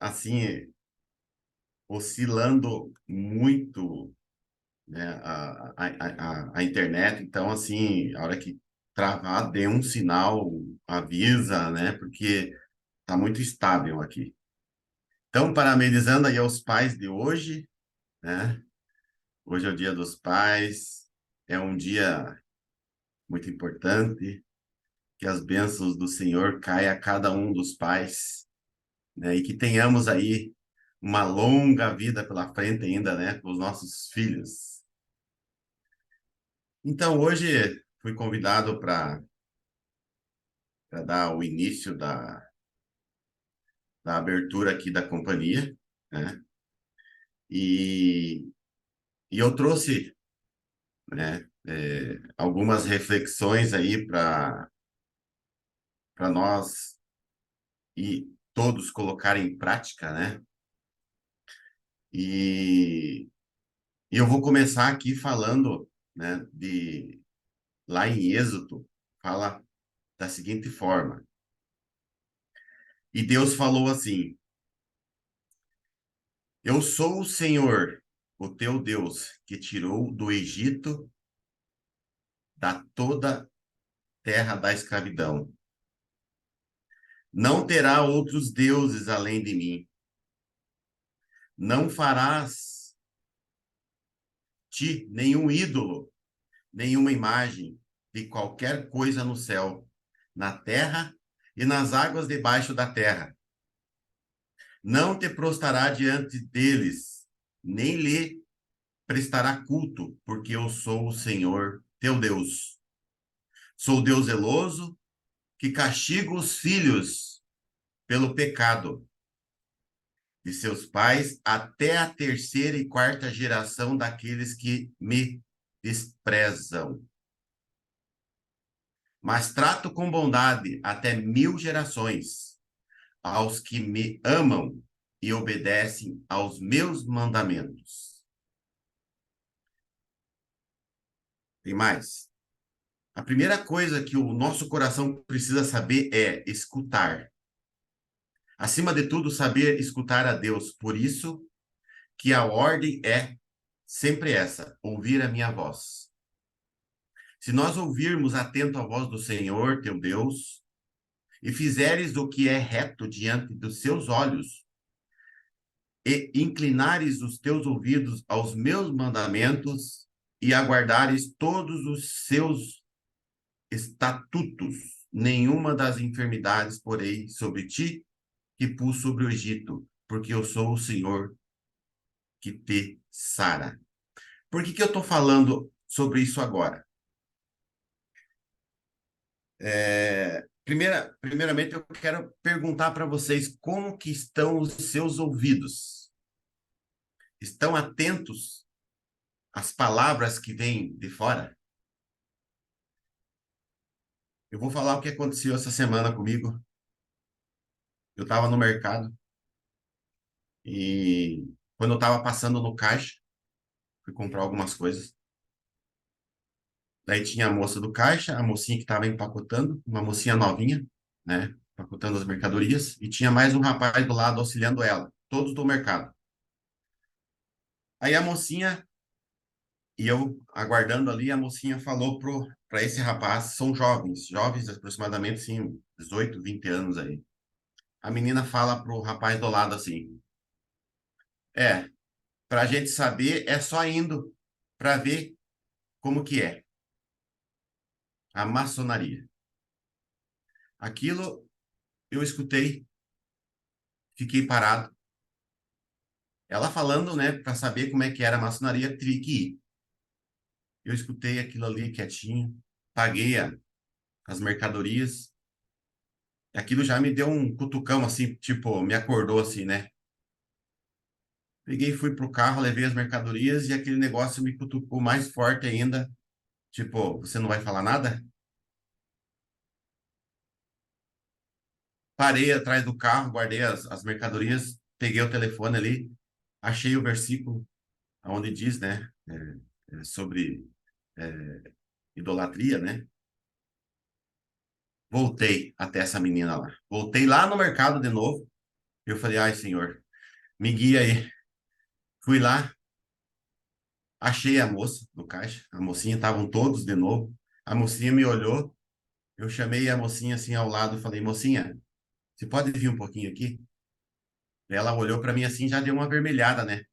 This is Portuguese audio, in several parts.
assim, oscilando muito, né, a internet. Então, assim, a hora que travar, dê um sinal, avisa, né? Porque tá muito estável aqui. Então, parabenizando aí aos pais de hoje, né? Hoje é o Dia dos Pais, é um dia muito importante, que as bênçãos do Senhor caia a cada um dos pais, né? E que tenhamos aí uma longa vida pela frente ainda, né? Com os nossos filhos. Então, hoje fui convidado para dar o início da abertura aqui da companhia, né? E, e eu trouxe, né, algumas reflexões aí para nós e todos colocarem em prática, né? E, e eu vou começar aqui falando, né, lá em Êxodo, fala da seguinte forma: e Deus falou assim: Eu sou o Senhor, o teu Deus, que tirou do Egito, da toda terra da escravidão. Não terá outros deuses além de mim. Não farás ti nenhum ídolo, nenhuma imagem de qualquer coisa no céu, na terra e nas águas debaixo da terra. Não te prostrará diante deles, nem lhe prestará culto, porque eu sou o Senhor teu Deus. Sou Deus zeloso, que castigo os filhos pelo pecado de seus pais até a terceira e quarta geração daqueles que me desprezam. Mas trato com bondade até 1000 gerações aos que me amam e obedecem aos meus mandamentos. Tem mais. A primeira coisa que o nosso coração precisa saber é escutar. Acima de tudo, saber escutar a Deus. Por isso que a ordem é sempre essa: ouvir a minha voz. Se nós ouvirmos atento a voz do Senhor, teu Deus, e fizeres o que é reto diante dos seus olhos, e inclinares os teus ouvidos aos meus mandamentos, e aguardares todos os seus estatutos, nenhuma das enfermidades porei sobre ti, que pus sobre o Egito, porque eu sou o Senhor que te sara. Por que eu estou falando sobre isso agora? Primeiramente, eu quero perguntar para vocês como que estão os seus ouvidos. Estão atentos às palavras que vêm de fora? Eu vou falar o que aconteceu essa semana comigo. Eu estava no mercado e quando eu estava passando no caixa, fui comprar algumas coisas. Daí tinha a moça do caixa, a mocinha que estava empacotando, uma mocinha novinha, né? Empacotando as mercadorias, e tinha mais um rapaz do lado auxiliando ela, todos do mercado. Aí a mocinha, e eu aguardando ali, a mocinha falou para esse rapaz, são jovens aproximadamente, sim, 18, 20 anos aí. A menina fala pro rapaz do lado assim: para a gente saber, é só indo para ver como que é a maçonaria. Aquilo eu escutei, fiquei parado. Ela falando, né, para saber como é que era a maçonaria, tive que ir. Eu escutei aquilo ali quietinho, paguei as mercadorias. Aquilo já me deu um cutucão assim, tipo, me acordou assim, né? Peguei, fui pro carro, levei as mercadorias e aquele negócio me cutucou mais forte ainda. Tipo, você não vai falar nada? Parei atrás do carro, guardei as mercadorias, peguei o telefone ali, achei o versículo onde diz, né, sobre idolatria, né? Voltei até essa menina lá. Voltei lá no mercado de novo, Eu falei, ai, Senhor, me guia aí. Fui lá, achei a moça no caixa. A mocinha, estavam todos de novo. A mocinha me olhou. Eu chamei a mocinha assim ao lado e falei, mocinha, você pode vir um pouquinho aqui? Ela olhou para mim assim, já deu uma vermelhada, né?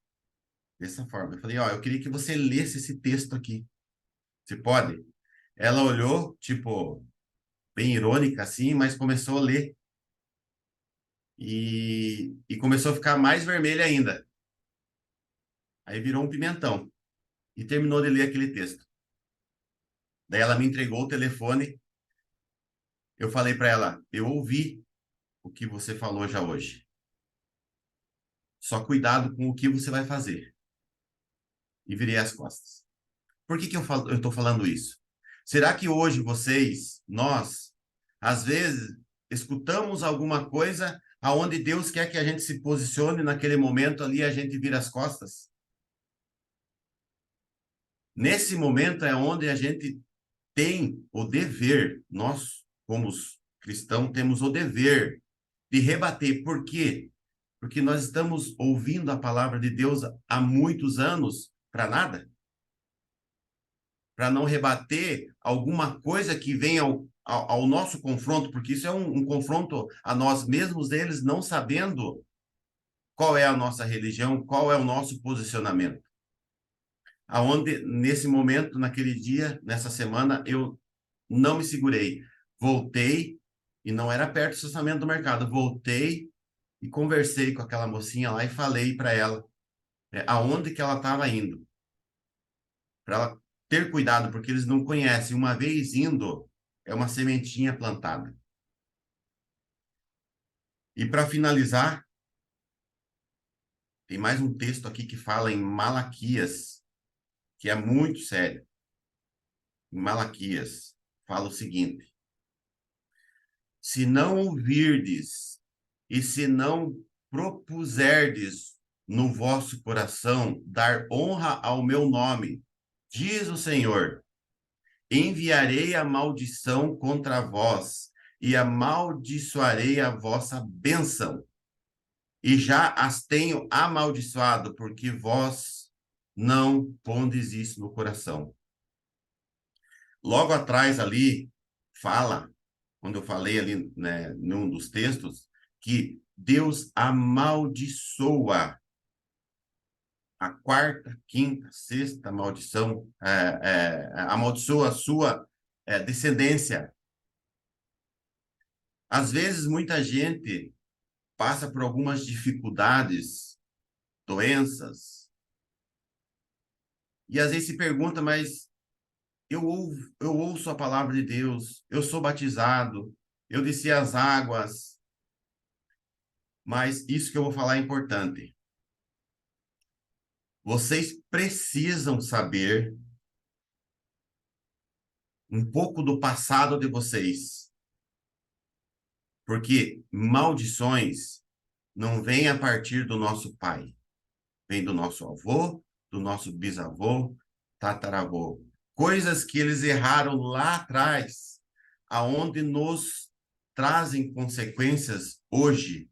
Dessa forma. Eu falei, ó, eu queria que você lesse esse texto aqui. Você pode? Ela olhou, tipo, bem irônica assim, mas começou a ler. E começou a ficar mais vermelha ainda. Aí virou um pimentão. E terminou de ler aquele texto. Daí ela me entregou o telefone. Eu falei para ela, eu ouvi o que você falou já hoje. Só cuidado com o que você vai fazer. E virei as costas. Por que que eu estou falando isso? Será que hoje vocês, nós, às vezes, escutamos alguma coisa aonde Deus quer que a gente se posicione naquele momento ali, a gente vira as costas? Nesse momento é onde a gente tem o dever, nós, como cristãos, temos o dever de rebater. Por quê? Porque nós estamos ouvindo a palavra de Deus há muitos anos para nada, para não rebater alguma coisa que venha ao nosso confronto, porque isso é um confronto a nós mesmos, deles não sabendo qual é a nossa religião, qual é o nosso posicionamento. Aonde, nesse momento, naquele dia, nessa semana, eu não me segurei. Voltei, e não era perto do estacionamento do mercado, voltei e conversei com aquela mocinha lá e falei para ela aonde que ela estava indo, para ela ter cuidado, porque eles não conhecem. Uma vez indo, é uma sementinha plantada. E para finalizar, tem mais um texto aqui que fala em Malaquias, que é muito sério. Em Malaquias, fala o seguinte: se não ouvirdes e se não propuserdes no vosso coração dar honra ao meu nome, diz o Senhor, enviarei a maldição contra vós e amaldiçoarei a vossa bênção. E já as tenho amaldiçoado, porque vós não pondes isso no coração. Logo atrás ali, fala, quando eu falei ali, né, num dos textos, que Deus amaldiçoa a quarta, quinta, sexta maldição, amaldiçoa a sua descendência. Às vezes, muita gente passa por algumas dificuldades, doenças, e às vezes se pergunta, mas eu ouço a palavra de Deus, eu sou batizado, eu desci as águas, mas isso que eu vou falar é importante. Vocês precisam saber um pouco do passado de vocês, porque maldições não vêm a partir do nosso pai, vem do nosso avô, do nosso bisavô, tataravô. Coisas que eles erraram lá atrás, aonde nos trazem consequências hoje.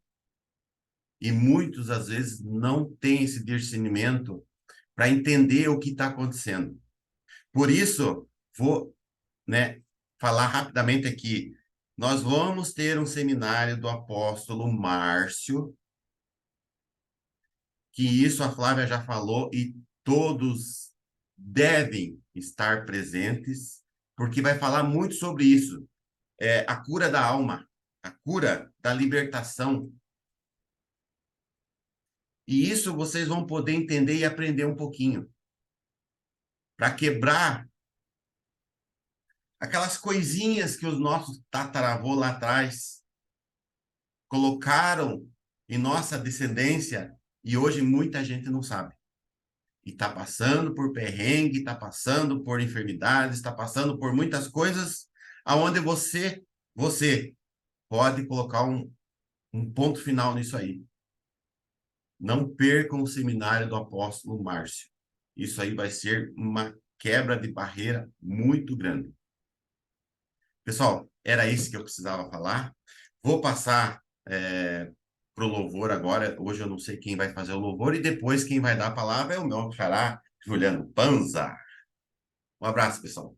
E muitos, às vezes, não têm esse discernimento para entender o que está acontecendo. Por isso, vou, né, falar rapidamente aqui. Nós vamos ter um seminário do apóstolo Márcio, que isso a Flávia já falou, e todos devem estar presentes, porque vai falar muito sobre isso. A cura da alma, a cura da libertação. E isso vocês vão poder entender e aprender um pouquinho. Para quebrar aquelas coisinhas que os nossos tataravô lá atrás colocaram em nossa descendência e hoje muita gente não sabe. E está passando por perrengue, está passando por enfermidades, está passando por muitas coisas aonde você pode colocar um ponto final nisso aí. Não percam o seminário do apóstolo Márcio. Isso aí vai ser uma quebra de barreira muito grande. Pessoal, era isso que eu precisava falar. Vou passar pro louvor agora. Hoje eu não sei quem vai fazer o louvor e depois quem vai dar a palavra é o meu xará, Juliano Panza. Um abraço, pessoal.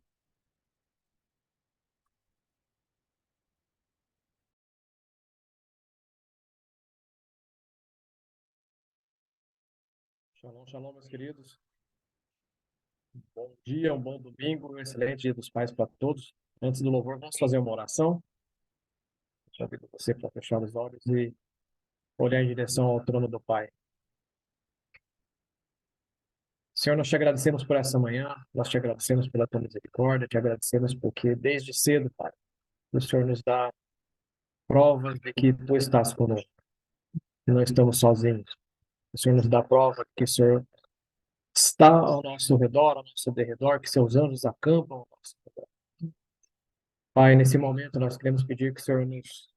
Shalom, shalom, meus queridos. Bom dia, um bom domingo, um excelente Dia dos Pais para todos. Antes do louvor, vamos fazer uma oração. Já convido você para fechar os olhos e olhar em direção ao trono do Pai. Senhor, nós te agradecemos por essa manhã, nós te agradecemos pela tua misericórdia, te agradecemos porque desde cedo, Pai, o Senhor nos dá provas de que tu estás conosco, que não estamos sozinhos. O Senhor nos dá prova de que o Senhor está ao nosso redor, ao nosso derredor, que seus anjos acampam ao nosso redor. Pai, nesse momento nós queremos pedir que o Senhor nos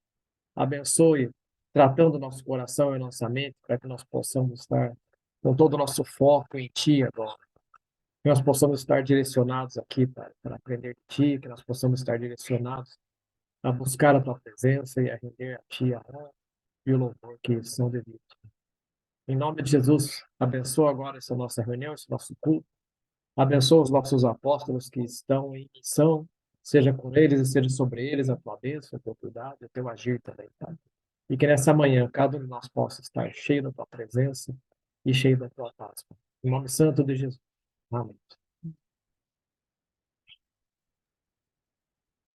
abençoe, tratando o nosso coração e nossa mente, para que nós possamos estar com todo o nosso foco em Ti agora. Que nós possamos estar direcionados aqui para aprender de Ti, que nós possamos estar direcionados a buscar a Tua presença e a render a Ti a honra e o louvor que são devidos. Em nome de Jesus, abençoa agora essa nossa reunião, esse nosso culto. Abençoa os nossos apóstolos que estão em missão, seja com eles e seja sobre eles a tua bênção, a tua cuidado, o teu agir também, tá? E que nessa manhã cada um de nós possa estar cheio da tua presença e cheio da tua paz. Em nome santo de Jesus. Amém.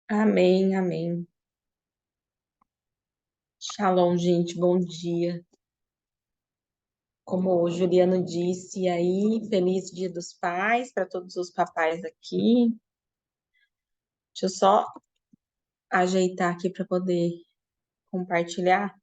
Amém, amém. Shalom, gente, bom dia. Como o Juliano disse aí, feliz Dia dos Pais para todos os papais aqui. Deixa eu só ajeitar aqui para poder compartilhar.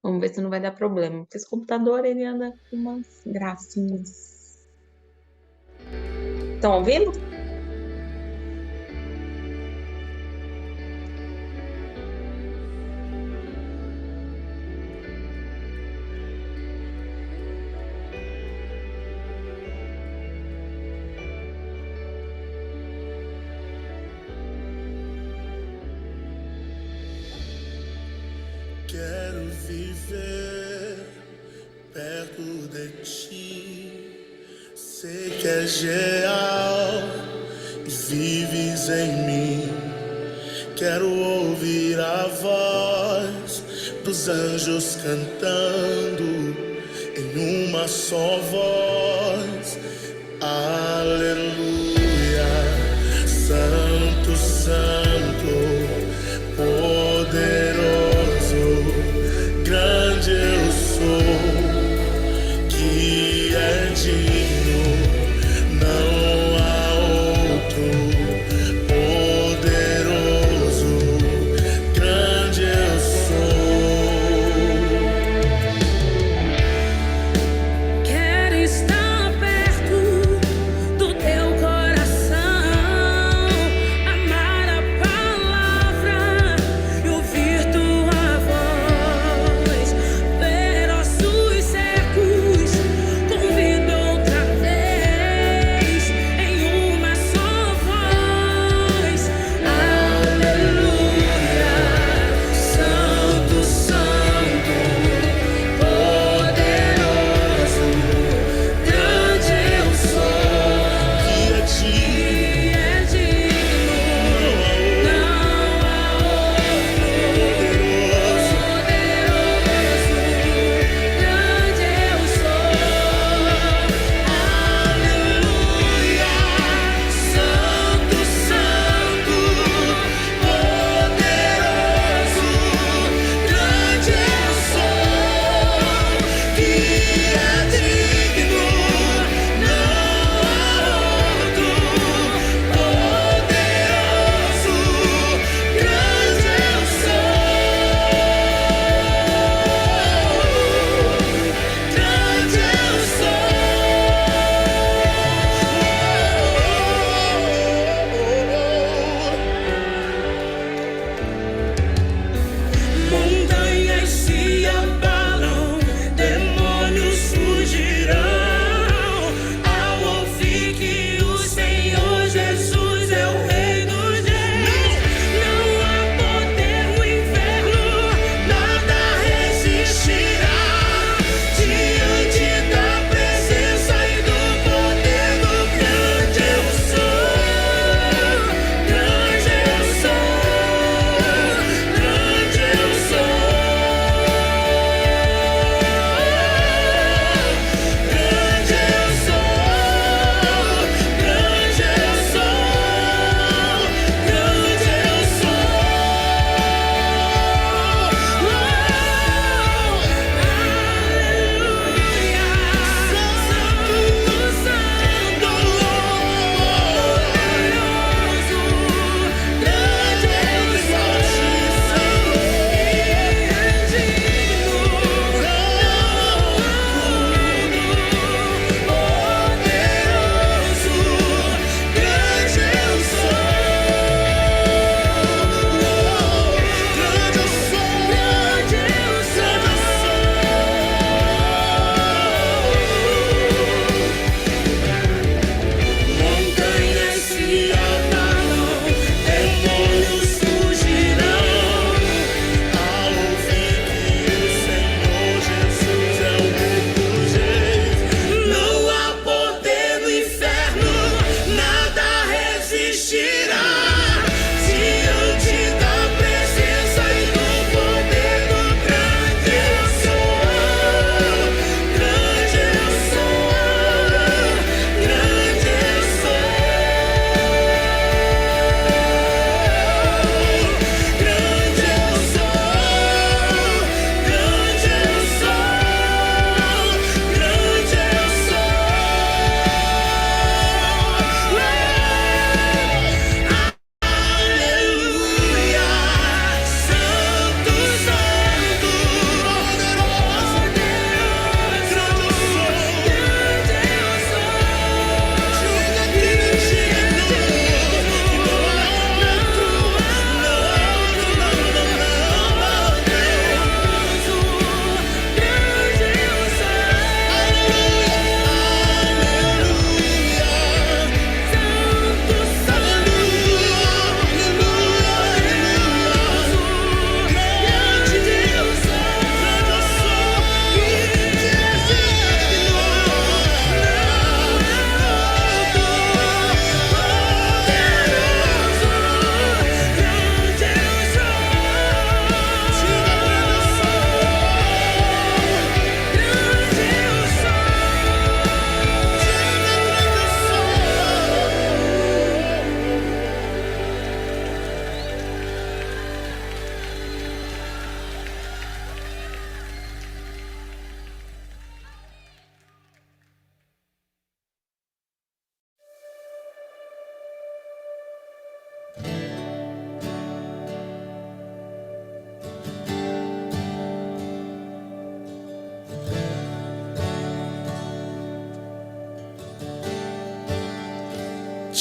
Vamos ver se não vai dar problema, porque esse computador ele anda com umas gracinhas. Estão ouvindo? Quero viver perto de ti, sei que és real e vives em mim. Quero ouvir a voz dos anjos cantando em uma só voz. Aleluia, Santo, Santo, poderoso, grande eu sou, que é digno, não há outro. Poderoso, grande eu sou. Quero estar perto do teu coração, amar a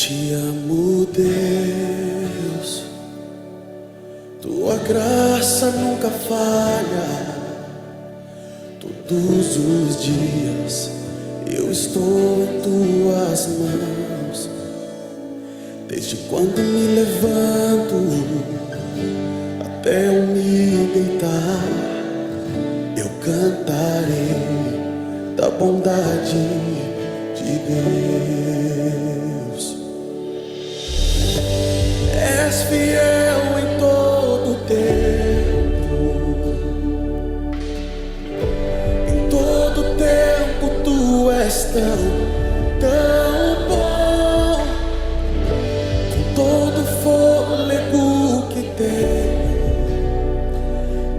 te amo, Deus, tua graça nunca falha. Todos os dias eu estou em tuas mãos. Desde quando me levanto até eu me deitar, eu cantarei da bondade de Deus. És fiel em todo tempo, em todo tempo tu és tão bom. Com todo fôlego que tenho,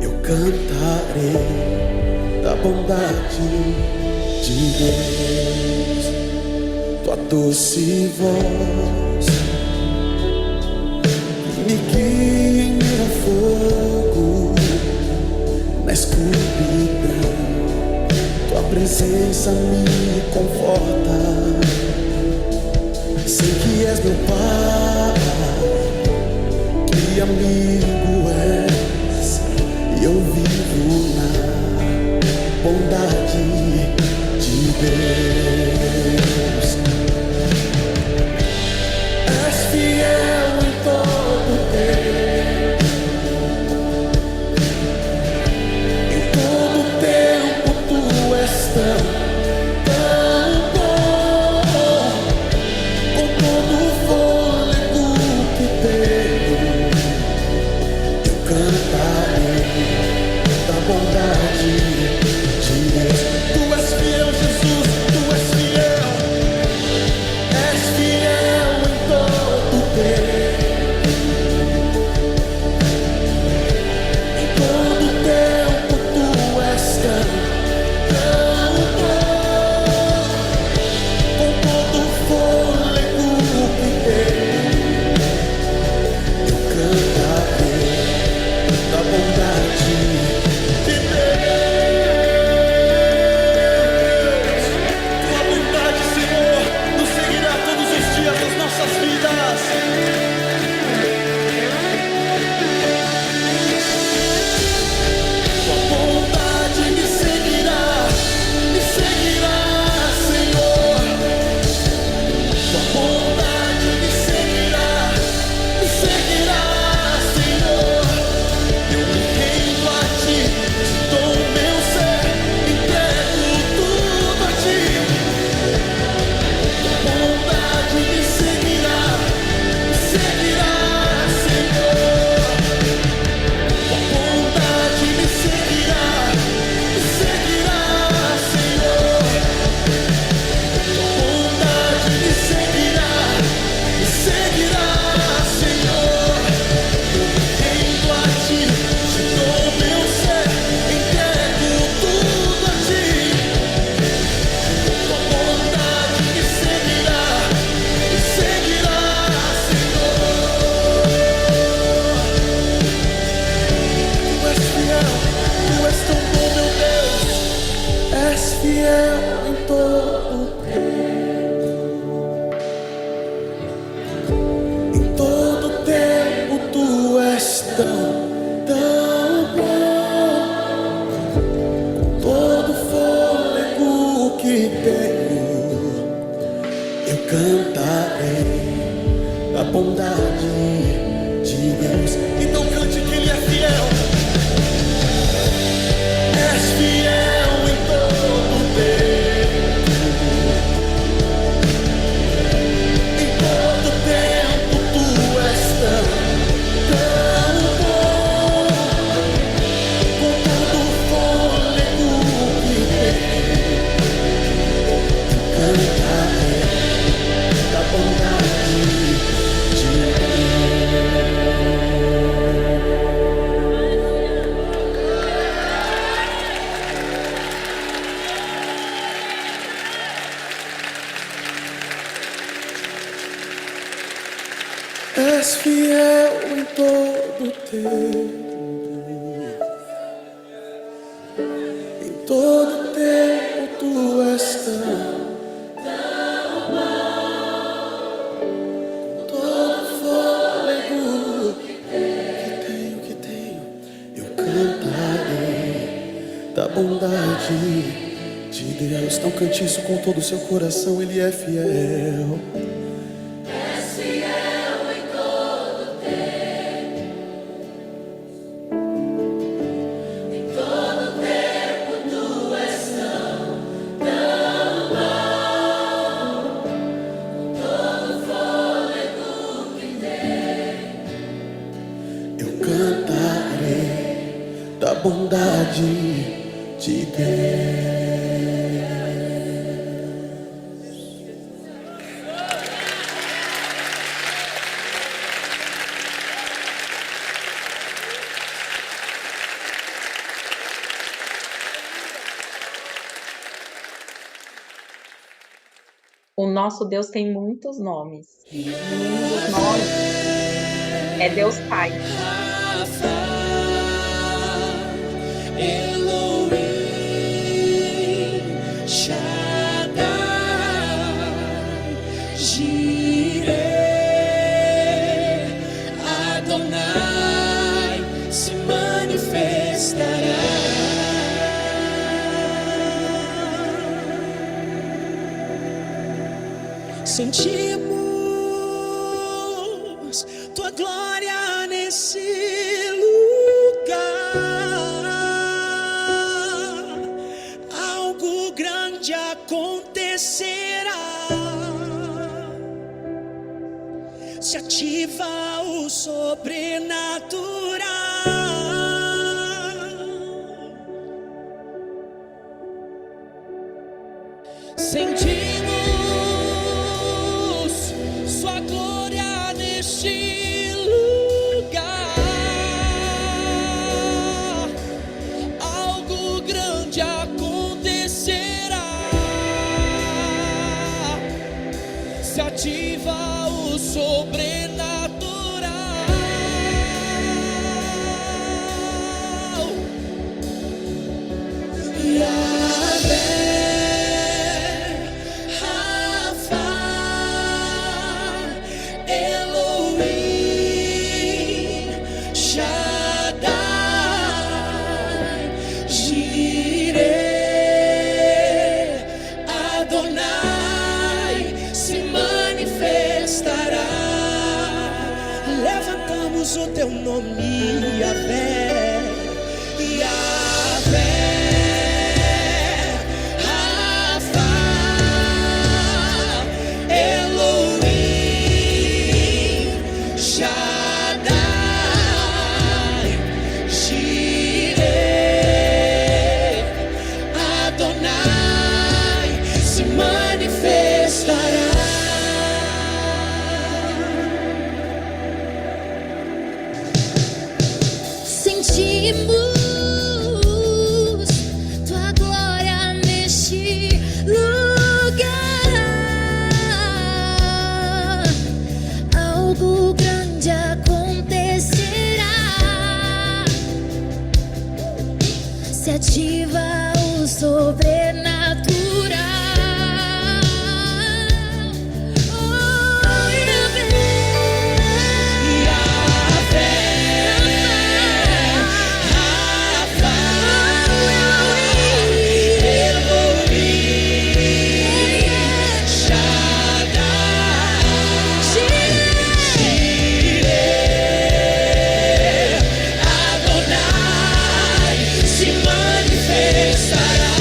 eu cantarei da bondade de Deus. Tua doce voz me guia em meio ao fogo, na escuridão. Tua presença me conforta. Sei que és meu Pai, que amigo és, e eu vivo na bondade de Deus. És fiel em todo tempo, em todo tempo tu és tão bom. Com todo o fôlego que tenho, eu cantarei da bondade de Deus. Tu és fiel, Jesus, tu és fiel. És fiel em todo tempo, em todo tempo tu és tão bom. Com todo o fôlego que tenho, eu cantarei da bondade de Deus. Tua bondade, Senhor, nos seguirá todos os dias das nossas vidas. Tua bondade me seguirá, Senhor. Tua bondade me seguirá, Senhor. Eu me rendo a ti, te dou o meu ser, entrego tudo a ti. Tua bondade me seguirá, Senhor. Tua bondade me seguirá, Senhor. Tua bondade me seguirá, Senhor. Eu me rendo a ti, te dou o meu ser, entrego tudo a ti. Tua bondade me seguirá, Senhor. Tu és fiel, tu és tão bom, meu Deus. És fiel em todo tempo, em todo tempo tu és tão bom. Com todo fôlego que tenho, eu cantarei a bondade de Deus. Então cante que Ele é fiel. És fiel em todo tempo, em todo tempo tu és tão bom. Com todo o fôlego que tenho, eu cantarei da bondade de Deus. És fiel em todo tempo, em todo tempo tu és tão da bondade de Deus. Então cante isso com todo o seu coração, Ele é fiel. Eu cantarei da bondade de Deus. O nosso Deus tem muitos nomes. Muitos nomes. É Deus Pai. Rafa, Elohim, Shaddai, Jireh, Adonai se manifestará. Sentimos tua glória nesse lugar. Algo grande acontecerá. Se ativa o sobrenatural. Sentimos sua glória neste lugar. Algo grande acontecerá. Se ativa o sobrenatural. Yahvé, Rafa, Elohim, Shaddai, Jireh, Adonai se manifestará. Levantamos o teu nome, Yahvé, Yahvé. Rafa, Elohim, Shaddai, Jireh, Adonai se manifestará. Sentimos tua glória neste lugar. Algo grande acontecerá. Se ativa o sobrenatural. Oh, Yahvé, Rafa, Elohim, Shaddai, Jireh, Adonai se manifestará.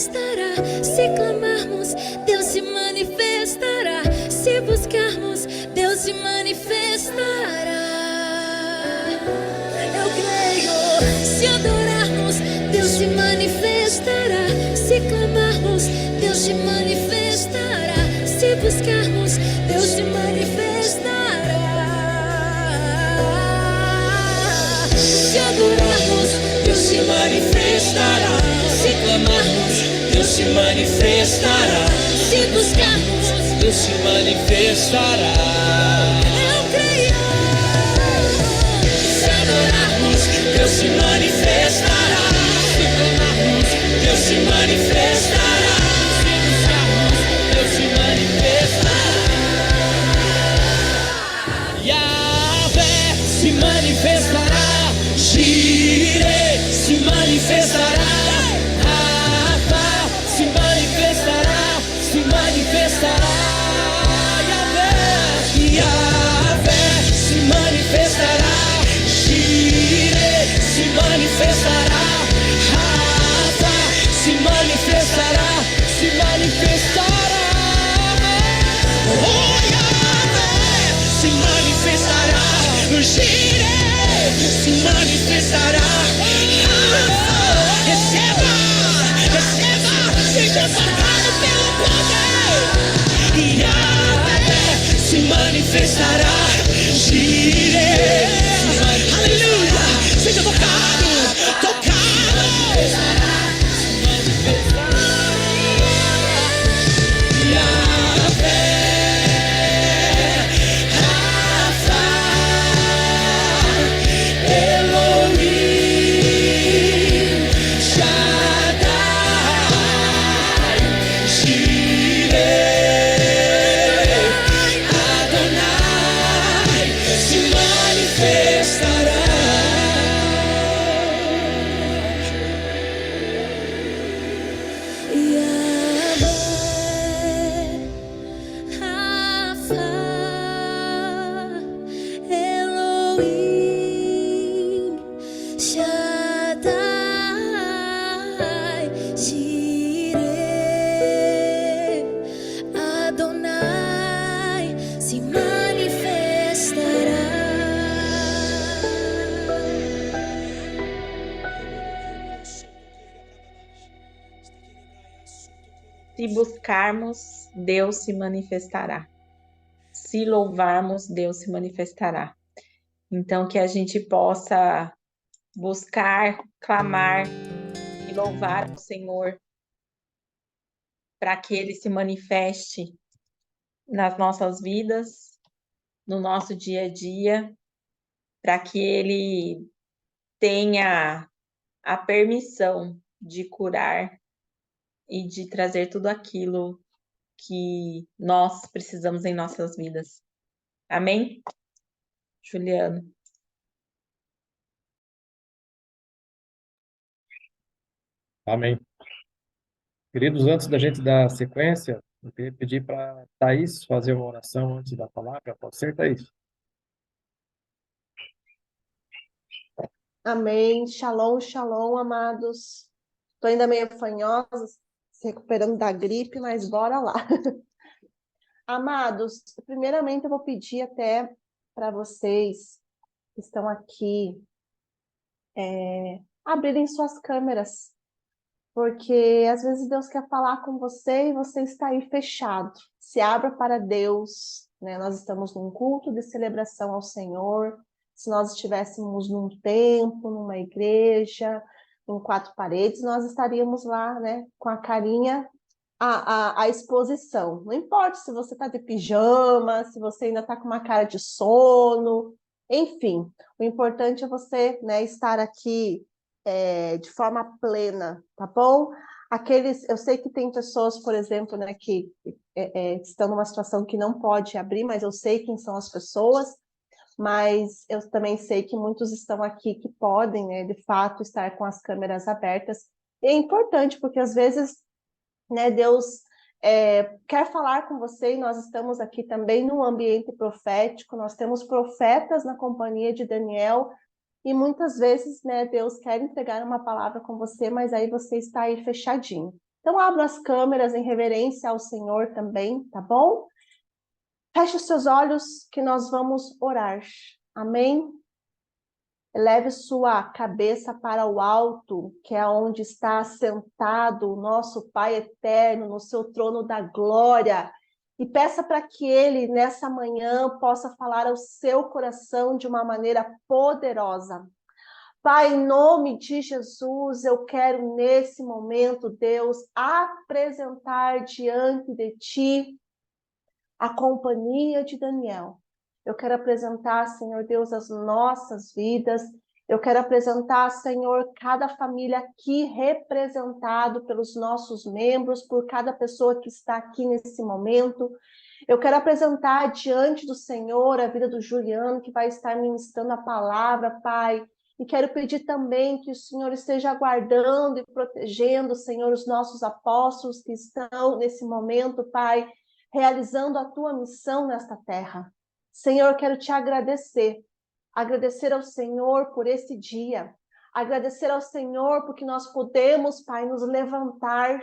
manifestará. Se clamarmos, Deus se manifestará. Se buscarmos, Deus se manifestará. Eu creio. Se adorarmos, Deus se manifestará. Se clamarmos, Deus se manifestará. Se buscarmos, Deus se manifestará. Se adorarmos, Deus se manifestará. Se clamarmos, Deus se manifestará. Se buscarmos, Deus se manifestará. Eu creio. Se adorarmos, Deus se manifestará. Se clamarmos, Deus se manifestará. Se buscarmos, Deus se manifestará. Yahvé se manifestará. Jireh se manifestará. Rafa se manifestará. Se manifestará. Yahvé se manifestará. Jireh se manifestará. Rafa se manifestará. Se manifestará. Oh, Yahvé se manifestará. Jireh se manifestará. Receba, receba, seja tocado pelo poder. Yahvé se manifestará. Jireh, aleluia, seja tocado, tocado. Yahvé, Rafa, Elohim, Shaddai, Jireh, Adonai se manifestará. Yahvé, Rafa, Elohim, Shaddai, Jireh, Adonai se manifestará. Se buscarmos, Deus se manifestará. Se louvarmos, Deus se manifestará. Então, que a gente possa buscar, clamar e louvar o Senhor para que Ele se manifeste nas nossas vidas, no nosso dia a dia, para que Ele tenha a permissão de curar e de trazer tudo aquilo que nós precisamos em nossas vidas. Amém? Juliano. Amém. Queridos, antes da gente dar sequência, eu queria pedir para Thaís fazer uma oração antes da palavra. Pode ser, Thaís? Amém. Shalom, shalom, amados. Estou ainda meio fanhosa, se recuperando da gripe, mas bora lá. Amados, primeiramente eu vou pedir até para vocês que estão aqui abrirem suas câmeras, porque às vezes Deus quer falar com você e você está aí fechado. Se abra para Deus, né? Nós estamos num culto de celebração ao Senhor. Se nós estivéssemos num templo, numa igreja, em 4 paredes, nós estaríamos lá, né, com a carinha, a exposição. Não importa se você está de pijama, se você ainda está com uma cara de sono, enfim, o importante é você, né, estar aqui de forma plena, tá bom? Eu sei que tem pessoas, por exemplo, né, que estão numa situação que não pode abrir, mas eu sei quem são as pessoas. Mas eu também sei que muitos estão aqui que podem, né, de fato, estar com as câmeras abertas. E é importante, porque às vezes, né, Deus quer falar com você, e nós estamos aqui também num ambiente profético, nós temos profetas na companhia de Daniel, e muitas vezes, né, Deus quer entregar uma palavra com você, mas aí você está aí fechadinho. Então, abra as câmeras em reverência ao Senhor também, tá bom? Feche os seus olhos que nós vamos orar. Amém? Eleve sua cabeça para o alto, que é onde está sentado o nosso Pai eterno, no seu trono da glória. E peça para que Ele, nessa manhã, possa falar ao seu coração de uma maneira poderosa. Pai, em nome de Jesus, eu quero nesse momento, Deus, apresentar diante de Ti a companhia de Daniel. Eu quero apresentar, Senhor Deus, as nossas vidas. Eu quero apresentar, Senhor, cada família aqui representado pelos nossos membros, por cada pessoa que está aqui nesse momento. Eu quero apresentar diante do Senhor a vida do Juliano, que vai estar ministrando a palavra, Pai. E quero pedir também que o Senhor esteja guardando e protegendo, Senhor, os nossos apóstolos que estão nesse momento, Pai, realizando a tua missão nesta terra. Senhor, quero te agradecer ao Senhor por esse dia, agradecer ao Senhor porque nós podemos, Pai, nos levantar,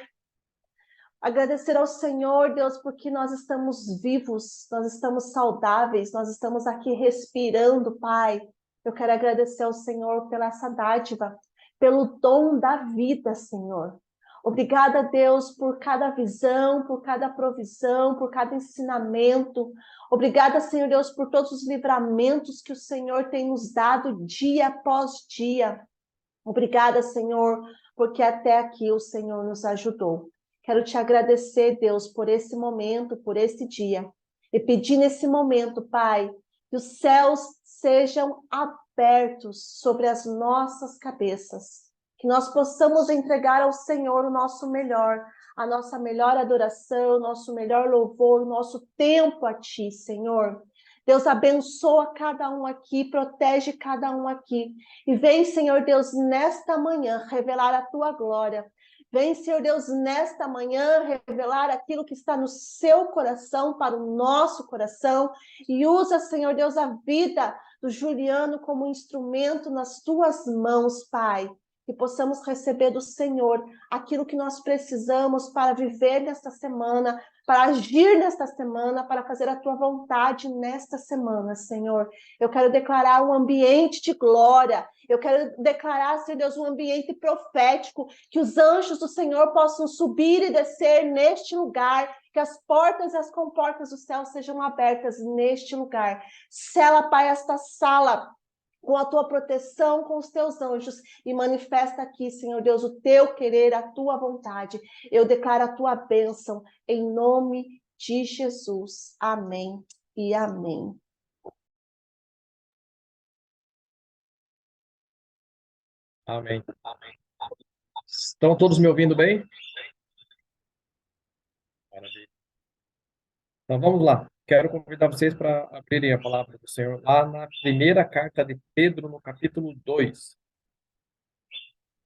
agradecer ao Senhor, Deus, porque nós estamos vivos, nós estamos saudáveis, nós estamos aqui respirando, Pai. Eu quero agradecer ao Senhor pela essa dádiva, pelo dom da vida, Senhor. Obrigada, Deus, por cada visão, por cada provisão, por cada ensinamento. Obrigada, Senhor Deus, por todos os livramentos que o Senhor tem nos dado dia após dia. Obrigada, Senhor, porque até aqui o Senhor nos ajudou. Quero te agradecer, Deus, por esse momento, por esse dia. E pedir nesse momento, Pai, que os céus sejam abertos sobre as nossas cabeças. Que nós possamos entregar ao Senhor o nosso melhor, a nossa melhor adoração, o nosso melhor louvor, o nosso tempo a Ti, Senhor. Deus, abençoa cada um aqui, protege cada um aqui. E vem, Senhor Deus, nesta manhã revelar a Tua glória. Vem, Senhor Deus, nesta manhã revelar aquilo que está no seu coração para o nosso coração. E usa, Senhor Deus, a vida do Juliano como instrumento nas Tuas mãos, Pai. Que possamos receber do Senhor aquilo que nós precisamos para viver nesta semana, para agir nesta semana, para fazer a Tua vontade nesta semana, Senhor. Eu quero declarar um ambiente de glória. Eu quero declarar, Senhor Deus, um ambiente profético, que os anjos do Senhor possam subir e descer neste lugar, que as portas e as comportas do céu sejam abertas neste lugar. Sela, Pai, esta sala com a Tua proteção, com os Teus anjos, e manifesta aqui, Senhor Deus, o Teu querer, a Tua vontade. Eu declaro a Tua bênção, em nome de Jesus. Amém e amém. Amém. Estão todos me ouvindo bem? Maravilha. Então vamos lá. Quero convidar vocês para abrirem a palavra do Senhor lá na primeira carta de Pedro, no capítulo 2.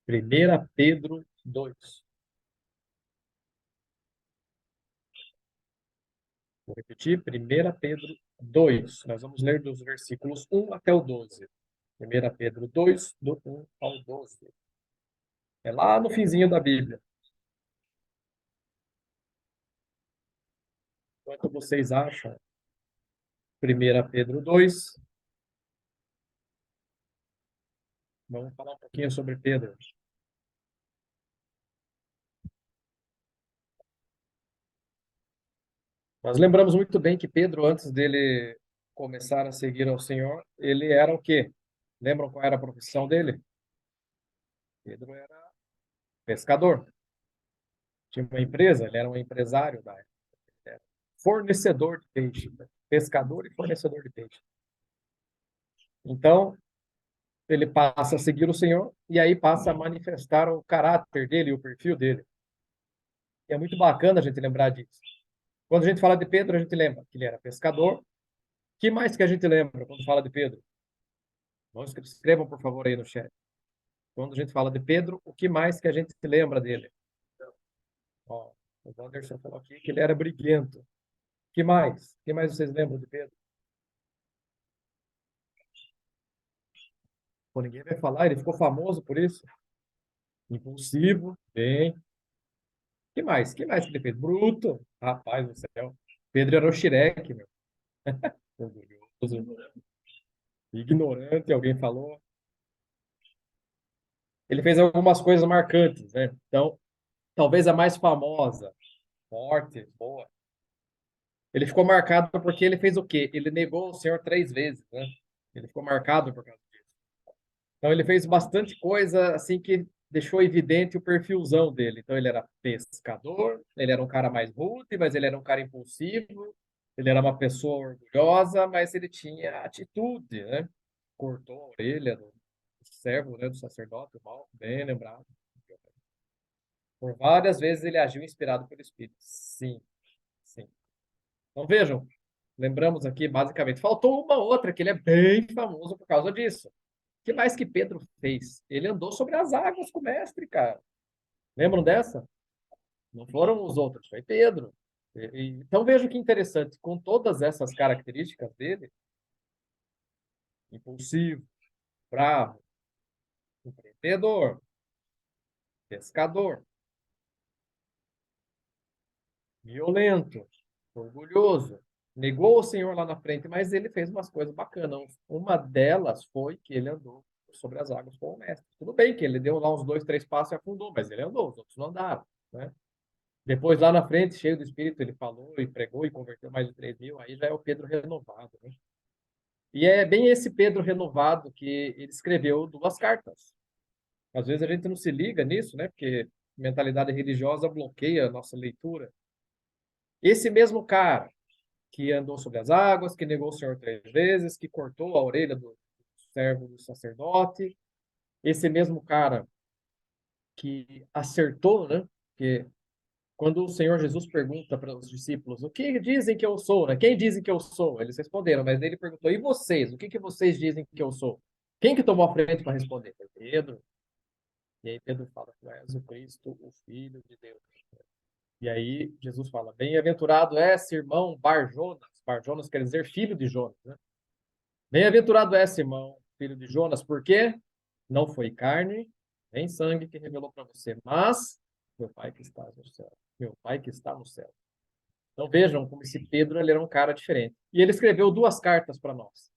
1 Pedro 2. Vou repetir, 1 Pedro 2. Nós vamos ler dos versículos 1 até o 12. 1 Pedro 2, do 1 ao 12. É lá no finzinho da Bíblia. Enquanto vocês acham 1 Pedro 2, vamos falar um pouquinho sobre Pedro. Nós lembramos muito bem que Pedro, antes dele começar a seguir ao Senhor, ele era o quê? Lembram qual era a profissão dele? Pedro era pescador. Tinha uma empresa, ele era um empresário da época. Era fornecedor de peixe. Pescador e fornecedor de peixe. Então, ele passa a seguir o Senhor e aí passa a manifestar o caráter dele, o perfil dele. E é muito bacana a gente lembrar disso. Quando a gente fala de Pedro, a gente lembra que ele era pescador. Que mais que a gente lembra quando fala de Pedro? Vamos escrevam, por favor, aí no chat. Quando a gente fala de Pedro, o que mais que a gente se lembra dele? Ó, o Wanderson falou aqui que ele era briguento. Que mais? Que mais vocês lembram de Pedro? Pô, ninguém vai falar, ele ficou famoso por isso. Impulsivo, bem. Que mais? Que mais que ele fez? Bruto. Rapaz do céu. Pedro era o Shrek, meu. Orgulhoso. Ignorante, alguém falou. Ele fez algumas coisas marcantes, né? Então, talvez a mais famosa, forte, boa. Ele ficou marcado porque ele fez o quê? Ele negou o Senhor 3 vezes, né? Ele ficou marcado por causa disso. Então, ele fez bastante coisa, assim, que deixou evidente o perfilzão dele. Então, ele era pescador, ele era um cara mais rude, mas ele era um cara impulsivo, ele era uma pessoa orgulhosa, mas ele tinha atitude, né? Cortou a orelha do servo, né, do sacerdote, mal, bem lembrado. Por várias vezes ele agiu inspirado pelo Espírito. Sim, sim. Então, vejam, lembramos aqui, basicamente, faltou uma outra, que ele é bem famoso por causa disso. O que mais que Pedro fez? Ele andou sobre as águas com o mestre, cara. Lembram dessa? Não foram os outros, foi Pedro. Então veja que interessante, com todas essas características dele, impulsivo, bravo, empreendedor, pescador, violento, orgulhoso, negou o Senhor lá na frente, mas ele fez umas coisas bacanas. Uma delas foi que ele andou sobre as águas com o mestre. Tudo bem que ele deu lá uns 2, 3 passos e afundou, mas ele andou, os outros não andaram, né? Depois, lá na frente, cheio do Espírito, ele falou e pregou e converteu mais de 3.000, aí já é o Pedro renovado, né? E é bem esse Pedro renovado que ele escreveu 2 cartas. Às vezes a gente não se liga nisso, né? Porque mentalidade religiosa bloqueia a nossa leitura. Esse mesmo cara que andou sobre as águas, que negou o Senhor 3 vezes, que cortou a orelha do servo do sacerdote, esse mesmo cara que acertou, né? Que quando o Senhor Jesus pergunta para os discípulos, o que dizem que eu sou, né? Quem dizem que eu sou? Eles responderam, mas ele perguntou, e vocês? O que vocês dizem que eu sou? Quem que tomou a frente para responder? Foi Pedro. E aí Pedro fala, tu és o Cristo, o Filho de Deus. E aí Jesus fala, bem-aventurado és, irmão Bar-Jonas. Bar-Jonas quer dizer filho de Jonas, né? Bem-aventurado és, irmão, filho de Jonas, porque não foi carne nem sangue que revelou para você, mas meu Pai que está no céu. Meu Pai que está no céu. Então vejam como esse Pedro ele era um cara diferente. E ele escreveu 2 cartas para nós.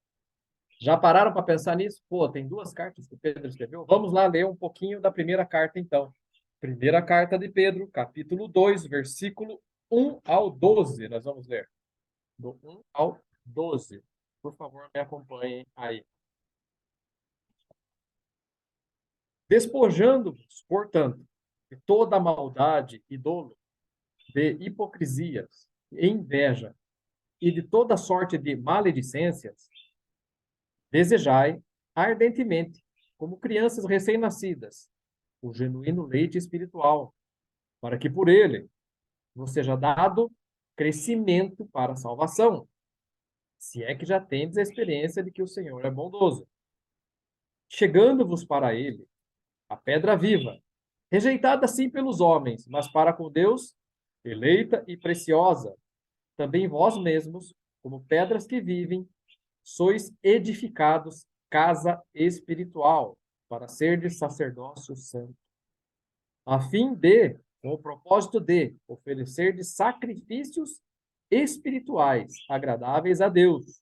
Já pararam para pensar nisso? Pô, tem 2 cartas que Pedro escreveu? Vamos lá ler um pouquinho da primeira carta, então. Primeira carta de Pedro, capítulo 2, versículo 1 ao 12. Nós vamos ler. Do 1 ao 12. Por favor, me acompanhem aí. Despojando-vos, portanto, de toda a maldade e dolo, de hipocrisias, e inveja, e de toda sorte de maledicências, desejai ardentemente, como crianças recém-nascidas, o genuíno leite espiritual, para que por ele vos seja dado crescimento para a salvação, se é que já tendes a experiência de que o Senhor é bondoso. Chegando-vos para ele, a pedra viva, rejeitada sim pelos homens, mas para com Deus, eleita e preciosa, também vós mesmos, como pedras que vivem, sois edificados casa espiritual, para serdes sacerdócio santo, a fim de, com o propósito de, oferecerdes sacrifícios espirituais agradáveis a Deus,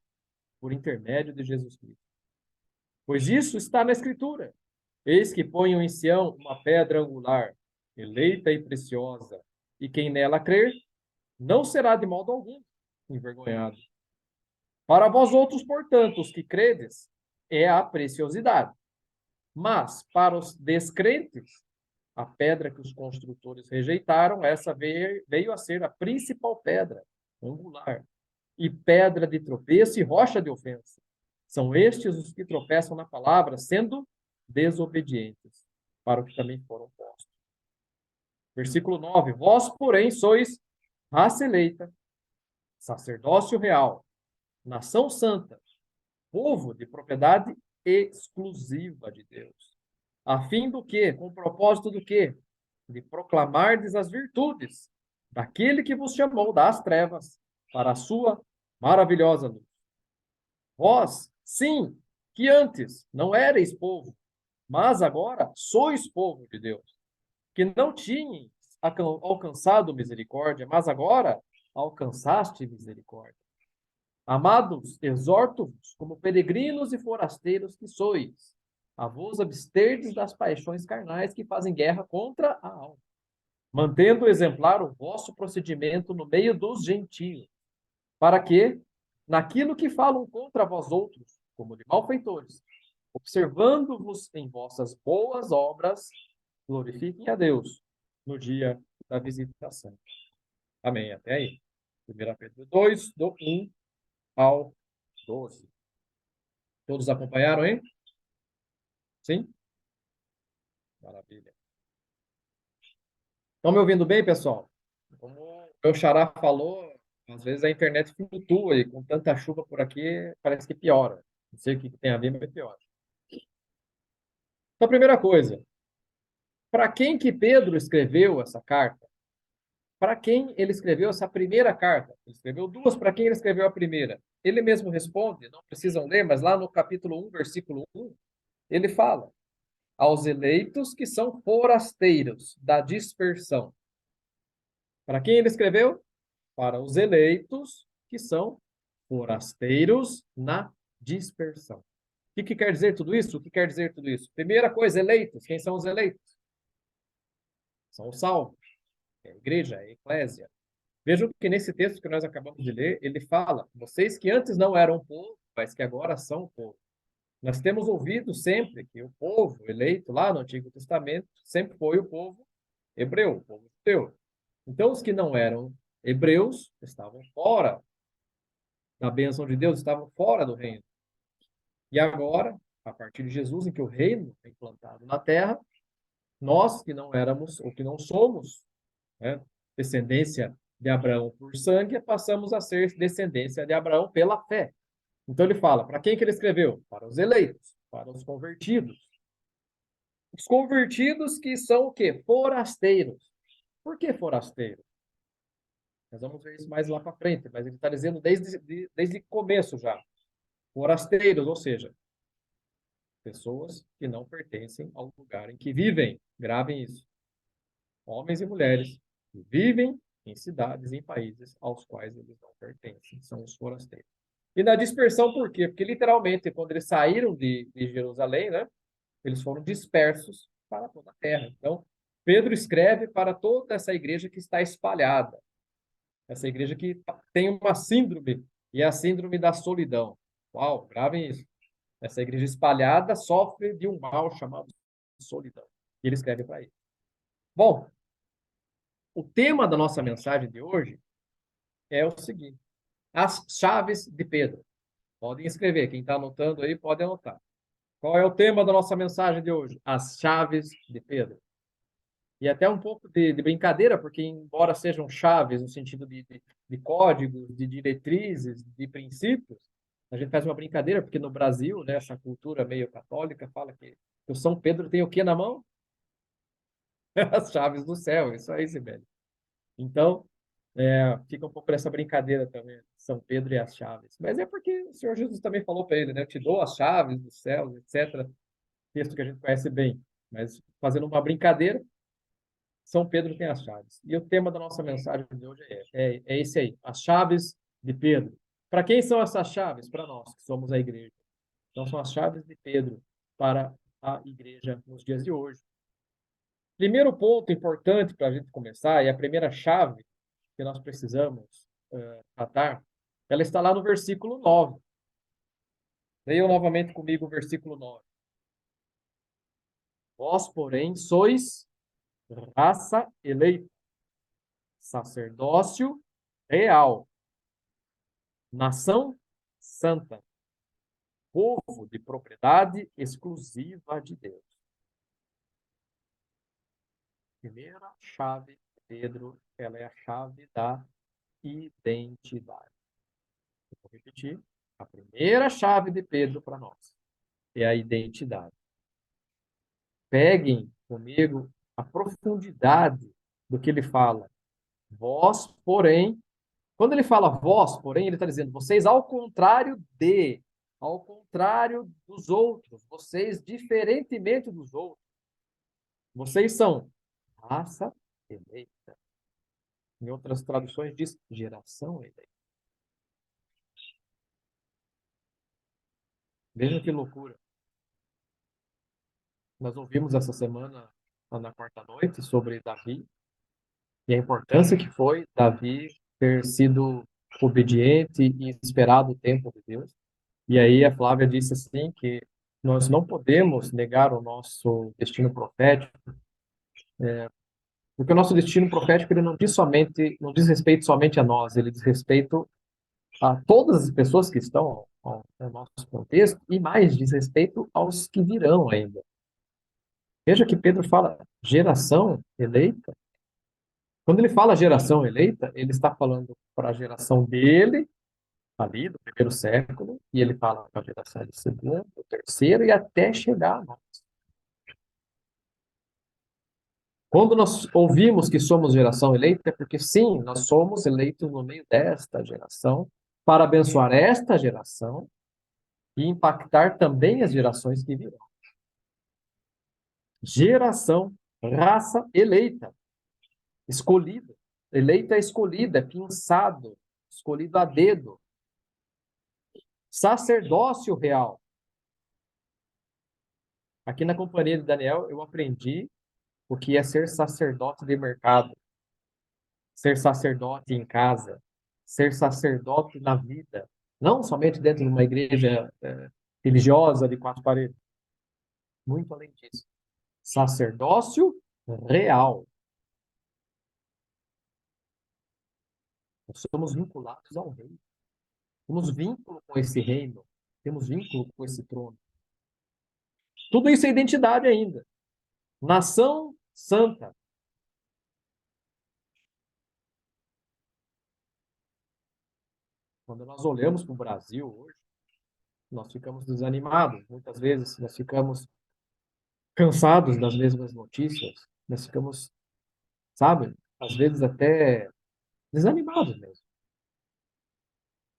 por intermédio de Jesus Cristo. Pois isso está na Escritura. Eis que ponho em Sião uma pedra angular, eleita e preciosa, e quem nela crer, não será de modo algum envergonhado. Para vós outros, portanto, os que credes, é a preciosidade. Mas, para os descrentes, a pedra que os construtores rejeitaram, essa veio a ser a principal pedra angular, e pedra de tropeço e rocha de ofensa. São estes os que tropeçam na palavra, sendo desobedientes, para o que também foram postos. Versículo 9. Vós, porém, sois raça eleita, sacerdócio real, nação santa, povo de propriedade exclusiva de Deus. A fim do quê? Com o propósito do quê? De proclamardes as virtudes daquele que vos chamou das trevas para a sua maravilhosa luz. Vós, sim, que antes não erais povo, mas agora sois povo de Deus, que não tinhas alcançado misericórdia, mas agora alcançaste misericórdia. Amados, exorto-vos, como peregrinos e forasteiros que sois, a vos absterdes das paixões carnais que fazem guerra contra a alma, mantendo exemplar o vosso procedimento no meio dos gentios, para que, naquilo que falam contra vós outros, como de malfeitores, observando-vos em vossas boas obras, glorifiquem a Deus no dia da visitação. Amém. Até aí. 1 Pedro 2, do 1 ao 12. Todos acompanharam, hein? Sim? Maravilha. Estão me ouvindo bem, pessoal? Como o meu xará falou, às vezes a internet flutua e com tanta chuva por aqui, parece que piora. Não sei o que tem a ver, mas piora. Então, a primeira coisa, para quem que Pedro escreveu essa carta? Para quem ele escreveu essa primeira carta? Ele escreveu duas, para quem ele escreveu a primeira? Ele mesmo responde, não precisam ler, mas lá no capítulo 1, versículo 1, ele fala: aos eleitos que são forasteiros da dispersão. Para quem ele escreveu? Para os eleitos que são forasteiros na dispersão. O que quer dizer tudo isso? O que quer dizer tudo isso? Primeira coisa, eleitos. Quem são os eleitos? São os salvos. É a igreja, é a eclésia. Vejam que nesse texto que nós acabamos de ler, ele fala: vocês que antes não eram povo, mas que agora são povo. Nós temos ouvido sempre que o povo eleito lá no Antigo Testamento sempre foi o povo hebreu, o povo judeu. Então, os que não eram hebreus estavam fora da bênção de Deus, estavam fora do reino. E agora, a partir de Jesus, em que o reino é implantado na terra, nós que não éramos, ou que não somos, né, descendência de Abraão por sangue, passamos a ser descendência de Abraão pela fé. Então ele fala, para quem que ele escreveu? Para os eleitos, para os convertidos. Os convertidos que são o quê? Forasteiros. Por que forasteiros? Nós vamos ver isso mais lá para frente, mas ele está dizendo desde o começo já. Forasteiros, ou seja, pessoas que não pertencem ao lugar em que vivem. Gravem isso. Homens e mulheres que vivem em cidades e em países aos quais eles não pertencem. São os forasteiros. E na dispersão, por quê? Porque, literalmente, quando eles saíram de Jerusalém, né, eles foram dispersos para toda a terra. Então, Pedro escreve para toda essa igreja que está espalhada. Essa igreja que tem uma síndrome, e é a síndrome da solidão. Uau, gravem isso. Essa igreja espalhada sofre de um mal chamado solidão. E ele escreve para ele. Bom, o tema da nossa mensagem de hoje é o seguinte: as chaves de Pedro. Podem escrever, quem está anotando aí pode anotar. Qual é o tema da nossa mensagem de hoje? As chaves de Pedro. E até um pouco de brincadeira, porque embora sejam chaves no sentido de códigos, de diretrizes, de princípios, a gente faz uma brincadeira, porque no Brasil, né, essa cultura meio católica fala que o São Pedro tem o quê na mão? As chaves do céu, isso aí, Sibeli. Então, fica um pouco nessa brincadeira também, São Pedro e as chaves. Mas é porque o Senhor Jesus também falou para ele, né? Eu te dou as chaves dos céus, etc. Texto que a gente conhece bem. Mas fazendo uma brincadeira, São Pedro tem as chaves. E o tema da nossa mensagem de hoje é esse aí, as chaves de Pedro. Para quem são essas chaves? Para nós, que somos a igreja. Então, são as chaves de Pedro para a igreja nos dias de hoje. Primeiro ponto importante para a gente começar, e a primeira chave que nós precisamos tratar, ela está lá no versículo 9. Leiam novamente comigo o versículo 9. Vós, porém, sois raça eleita, sacerdócio real, nação santa, povo de propriedade exclusiva de Deus. Primeira chave de Pedro, ela é a chave da identidade. Vou repetir. A primeira chave de Pedro para nós é a identidade. Peguem comigo a profundidade do que ele fala. Vós, porém, quando ele fala vós, porém, ele está dizendo vocês ao contrário dos outros, vocês diferentemente dos outros. Vocês são raça eleita. Em outras traduções diz geração eleita. Veja que loucura. Nós ouvimos essa semana, lá na quarta noite, sobre Davi e a importância que foi Davi ter sido obediente e esperado o tempo de Deus. E aí a Flávia disse assim que nós não podemos negar o nosso destino profético, porque o nosso destino profético ele não diz respeito somente a nós, ele diz respeito a todas as pessoas que estão ao nosso contexto e mais diz respeito aos que virão ainda. Veja que Pedro fala geração eleita. Quando ele fala geração eleita, ele está falando para a geração dele, ali do primeiro século, e ele fala para a geração do segundo, do terceiro, e até chegar a nós. Quando nós ouvimos que somos geração eleita, é porque sim, nós somos eleitos no meio desta geração, para abençoar esta geração e impactar também as gerações que virão. Geração, raça eleita, escolhida. Eleita é escolhida, é pinçado, escolhido a dedo. Sacerdócio real. Aqui na companhia de Daniel, eu aprendi o que é ser sacerdote de mercado, ser sacerdote em casa, ser sacerdote na vida, não somente dentro de uma igreja religiosa de 4 paredes. Muito além disso. Sacerdócio real. Nós somos vinculados ao reino. Temos vínculo com esse reino. Temos vínculo com esse trono. Tudo isso é identidade ainda. Nação santa. Quando nós olhamos para o Brasil hoje, nós ficamos desanimados. Muitas vezes nós ficamos cansados das mesmas notícias. Nós ficamos, sabe, às vezes até desanimados mesmo.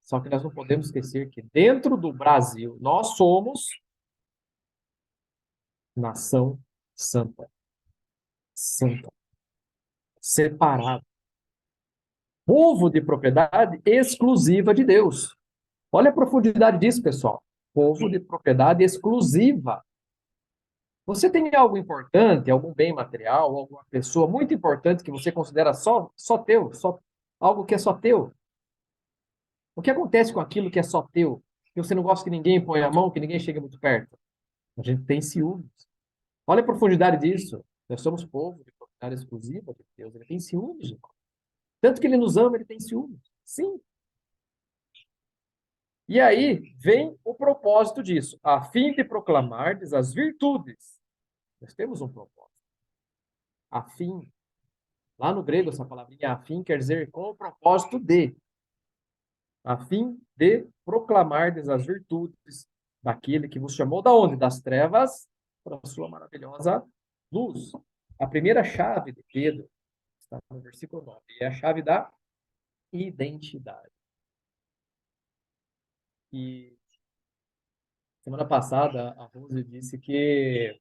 Só que nós não podemos esquecer que dentro do Brasil nós somos nação santa. Santa. Separado. Povo de propriedade exclusiva de Deus. Olha a profundidade disso, pessoal. Povo de propriedade exclusiva. Você tem algo importante, algum bem material, alguma pessoa muito importante que você considera só teu, algo que é só teu? O que acontece com aquilo que é só teu? Que você não gosta que ninguém ponha a mão, que ninguém chegue muito perto? A gente tem ciúmes. Olha a profundidade disso. Nós somos povo de propriedade exclusiva de Deus. Ele tem ciúmes. Tanto que ele nos ama, ele tem ciúmes. Sim. E aí vem o propósito disso. A fim de proclamardes as virtudes. Nós temos um propósito. A fim. Lá no grego, essa palavrinha a fim quer dizer com o propósito de. A fim de proclamardes as virtudes daquele que vos chamou da onde? Das trevas para a sua maravilhosa luz. A primeira chave de Pedro está no versículo 9. É a chave da identidade. E semana passada a Rose disse que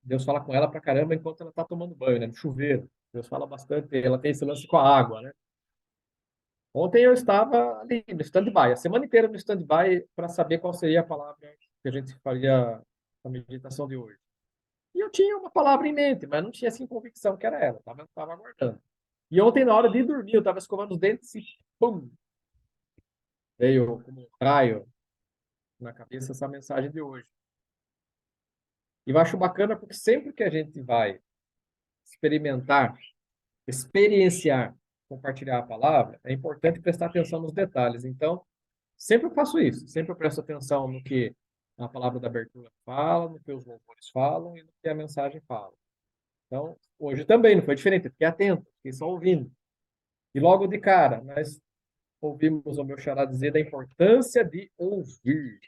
Deus fala com ela pra caramba enquanto ela está tomando banho, né? No chuveiro. Deus fala bastante, ela tem esse lance com a água, né? Ontem eu estava ali no stand-by, a semana inteira no stand-by para saber qual seria a palavra que a gente faria a meditação de hoje. E eu tinha uma palavra em mente, mas não tinha assim convicção que era ela, estava aguardando. E ontem, na hora de dormir, eu estava escovando os dentes e pum! Veio como um raio na cabeça essa mensagem de hoje. E eu acho bacana porque sempre que a gente vai experimentar, experienciar, compartilhar a palavra, é importante prestar atenção nos detalhes. Então, sempre eu faço isso, sempre eu presto atenção no que a palavra da abertura fala, no que os louvores falam e no que a mensagem fala. Então, hoje também não foi diferente, eu fiquei atento, fiquei só ouvindo. E logo de cara, nós ouvimos o meu xará dizer da importância de ouvir.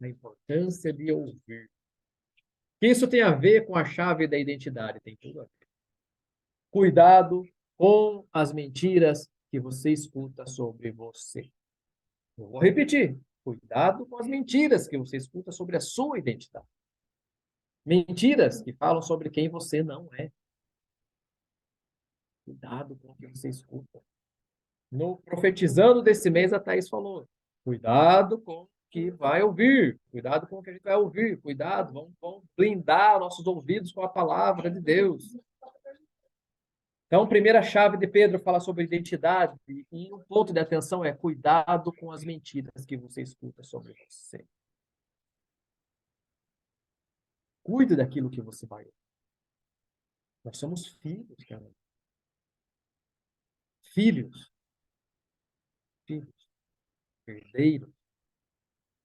Da importância de ouvir. Que isso tem a ver com a chave da identidade, tem tudo a ver. Cuidado com as mentiras que você escuta sobre você. Eu vou repetir. Cuidado com as mentiras que você escuta sobre a sua identidade. Mentiras que falam sobre quem você não é. Cuidado com o que você escuta. No Profetizando desse mês, a Thaís falou, cuidado com o que vai ouvir, cuidado com o que a gente vai ouvir, cuidado, vamos blindar nossos ouvidos com a palavra de Deus. Então, a primeira chave de Pedro fala sobre identidade, e um ponto de atenção é cuidado com as mentiras que você escuta sobre você. Cuide daquilo que você vai ouvir. Nós somos filhos, cara. Filhos. Filhos. Herdeiros.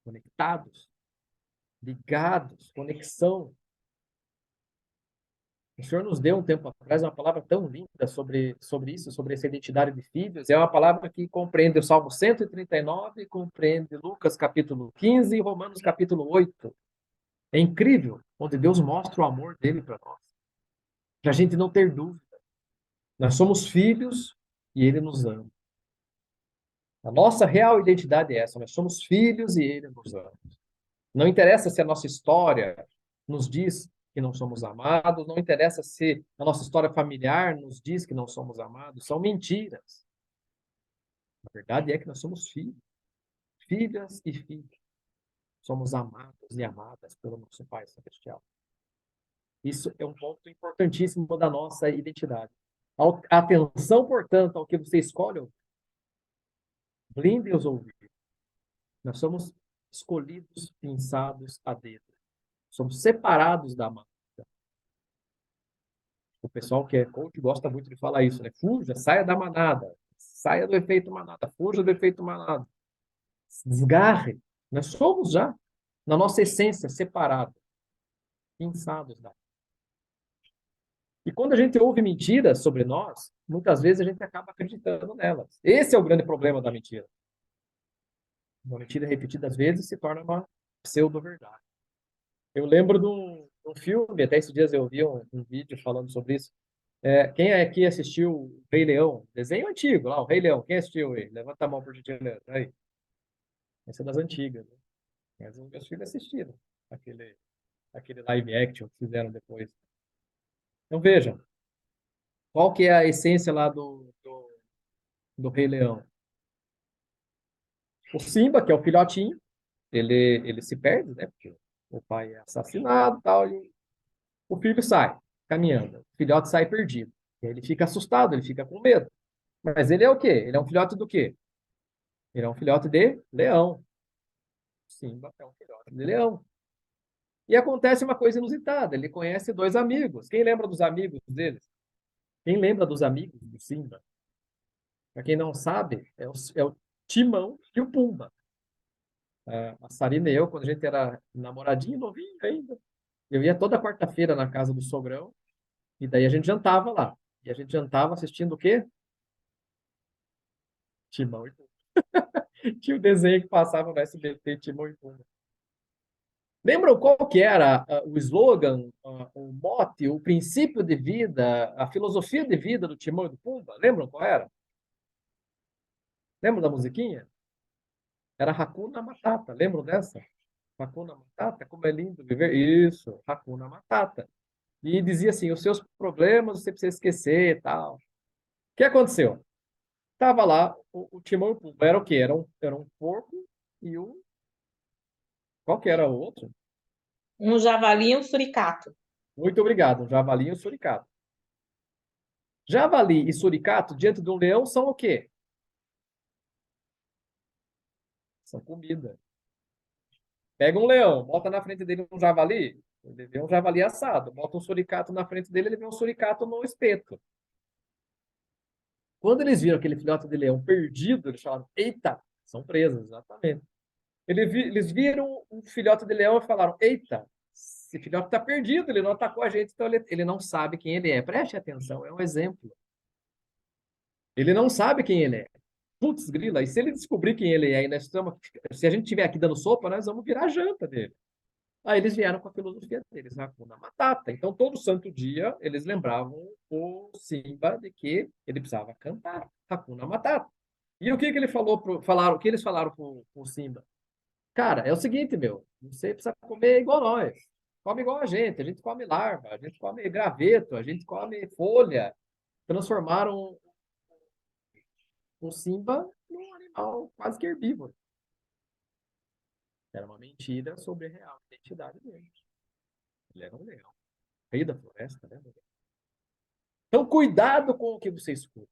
Conectados. Ligados. Conexão. O Senhor nos deu um tempo atrás uma palavra tão linda sobre isso, sobre essa identidade de filhos. É uma palavra que compreende o Salmo 139, compreende Lucas capítulo 15 e Romanos capítulo 8. É incrível, onde Deus mostra o amor dele para nós. Para a gente não ter dúvida. Nós somos filhos e ele nos ama. A nossa real identidade é essa. Nós somos filhos e ele nos ama. Não interessa se a nossa história nos diz que não somos amados, não interessa se a nossa história familiar nos diz que não somos amados, são mentiras. A verdade é que nós somos filhos, filhas e filhos. Somos amados e amadas pelo nosso Pai Celestial. Isso é um ponto importantíssimo da nossa identidade. Atenção, portanto, ao que você escolhe. Blinde os ouvidos. Nós somos escolhidos, pensados a dedo. Somos separados da manada. O pessoal que é coach gosta muito de falar isso, né? Fuja, saia da manada. Saia do efeito manada. Fuja do efeito manada. Desgarre. Nós somos já, na nossa essência, separados. Pensados da. E quando a gente ouve mentiras sobre nós, muitas vezes a gente acaba acreditando nelas. Esse é o grande problema da mentira. Uma mentira repetida às vezes se torna uma pseudo-verdade. Eu lembro de um filme, até esses dias eu vi um vídeo falando sobre isso. Quem aqui assistiu o Rei Leão? Desenho antigo lá, o Rei Leão. Quem assistiu ele? Levanta a mão por gentileza. Aí. Essa é das antigas. Né? Mas os meus filhos assistiram aquele live action que fizeram depois. Então vejam, qual que é a essência lá do Rei Leão? O Simba, que é o filhotinho, ele se perde, né? Porque o pai é assassinado e tal, e o filho sai caminhando. O filhote sai perdido. Ele fica assustado, ele fica com medo. Mas ele é o quê? Ele é um filhote do quê? Ele é um filhote de leão. Simba é um filhote de leão. E acontece uma coisa inusitada. Ele conhece dois amigos. Quem lembra dos amigos deles? Quem lembra dos amigos do Simba? Para quem não sabe, é o Timão e o Pumba. A Sarina e eu, quando a gente era namoradinho, novinho ainda, eu ia toda quarta-feira na casa do sogrão, e daí a gente jantava lá. E a gente jantava assistindo o quê? Timão e Pumba. Tinha o desenho que passava no SBT, Timão e Pumba. Lembram qual que era o slogan, o mote, o princípio de vida, a filosofia de vida do Timão e do Pumba? Lembram qual era? Lembram da musiquinha? Era Hakuna Matata. Lembram dessa? Hakuna Matata, como é lindo viver. Isso, Hakuna Matata. E dizia assim, os seus problemas você precisa esquecer e tal. O que aconteceu? Tava lá o Timão e o Pumba. Era o quê? Era um porco e um... Qual que era o outro? Um javali e um suricato. Muito obrigado. Um javali e um suricato. Javali e suricato, diante de um leão, são o quê? São comida. Pega um leão, bota na frente dele um javali, ele vê um javali assado. Bota um suricato na frente dele, ele vê um suricato no espeto. Quando eles viram aquele filhote de leão perdido, eles falaram, eita, são presas, exatamente. Eles viram um filhote de leão e falaram, eita, esse filhote está perdido, ele não atacou a gente, então ele não sabe quem ele é. Preste atenção, é um exemplo. Ele não sabe quem ele é. Putz, grila, e se ele descobrir quem ele é, e nós estamos, se a gente estiver aqui dando sopa, nós vamos virar a janta dele. Aí eles vieram com a filosofia deles, Hakuna Matata. Então, todo santo dia, eles lembravam o Simba de que ele precisava cantar Hakuna Matata. E o que eles falaram pro Simba? Cara, é o seguinte, meu, você precisa comer igual nós. Come igual a gente come larva, a gente come graveto, a gente come folha. transformaram o Simba num animal quase que herbívoro. Era uma mentira sobre a real identidade dele. Ele era um leão. Rei da floresta, né? Então, cuidado com o que você escuta.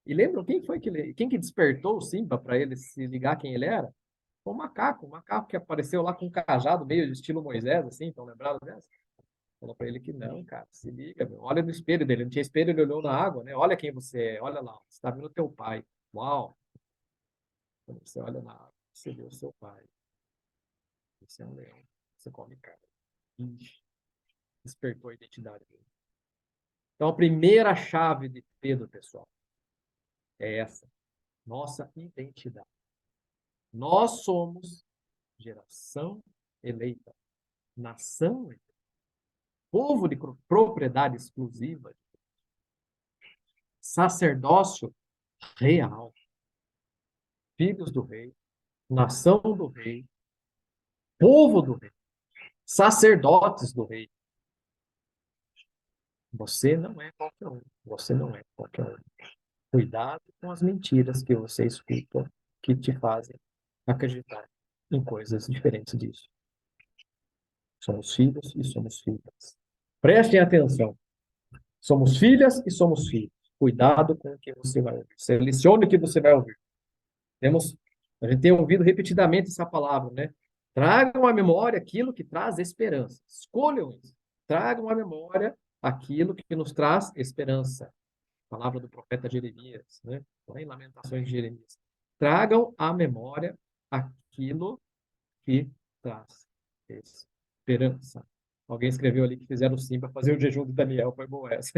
E lembram quem que despertou o Simba para ele se ligar quem ele era? Foi o macaco que apareceu lá com um cajado meio de estilo Moisés, assim, estão lembrados dessa? Falou para ele que não, cara, se liga, meu. Olha no espelho dele. Não tinha espelho, ele olhou na água, né? Olha quem você é, olha lá, você está vendo teu pai. Uau! Quando você olha na água, você vê o seu pai. Você é um leão, você come carne. Ixi, despertou a identidade dele. Então, a primeira chave de Pedro, pessoal, é essa. Nossa identidade. Nós somos geração eleita, nação eleita, povo de propriedade exclusiva, sacerdócio real, filhos do rei, nação do rei, povo do rei, sacerdotes do rei. Você não é qualquer um. Você não é qualquer um. Cuidado com as mentiras que você escuta que te fazem acreditar em coisas diferentes disso. Somos filhos e somos filhas. Prestem atenção. Somos filhas e somos filhos. Cuidado com o que você vai ouvir. Selecione o que você vai ouvir. A gente tem ouvido repetidamente essa palavra, né? Tragam à memória aquilo que traz esperança. Escolham isso. Tragam à memória aquilo que nos traz esperança. Palavra do profeta Jeremias, né? Lá em Lamentações de Jeremias. Tragam à memória aquilo que traz esperança. Alguém escreveu ali que fizeram sim para fazer o jejum de Daniel, foi boa essa.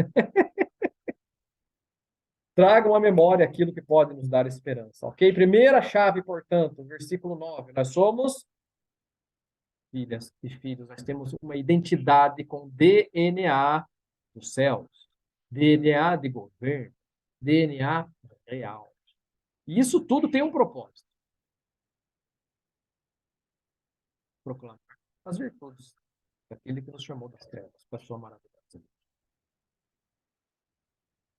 Tragam à memória aquilo que pode nos dar esperança, ok? Primeira chave, portanto, versículo 9. Nós somos filhas e filhos, nós temos uma identidade com DNA dos céus, DNA de governo, DNA real. E isso tudo tem um propósito. Proclamar as virtudes daquele que nos chamou das trevas para a sua maravilhosa.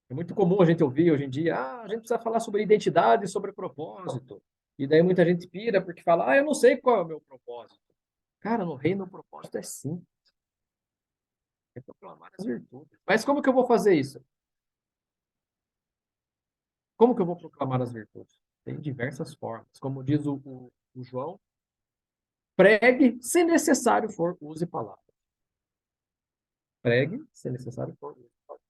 É muito comum a gente ouvir hoje em dia, a gente precisa falar sobre identidade e sobre propósito. E daí muita gente pira porque fala, eu não sei qual é o meu propósito. Cara, no reino o propósito é simples. É proclamar as virtudes. Mas como que eu vou fazer isso? Como que eu vou proclamar as virtudes? Tem diversas formas. Como diz o João, pregue, se necessário for, use palavras. Pregue, se necessário for, use palavras.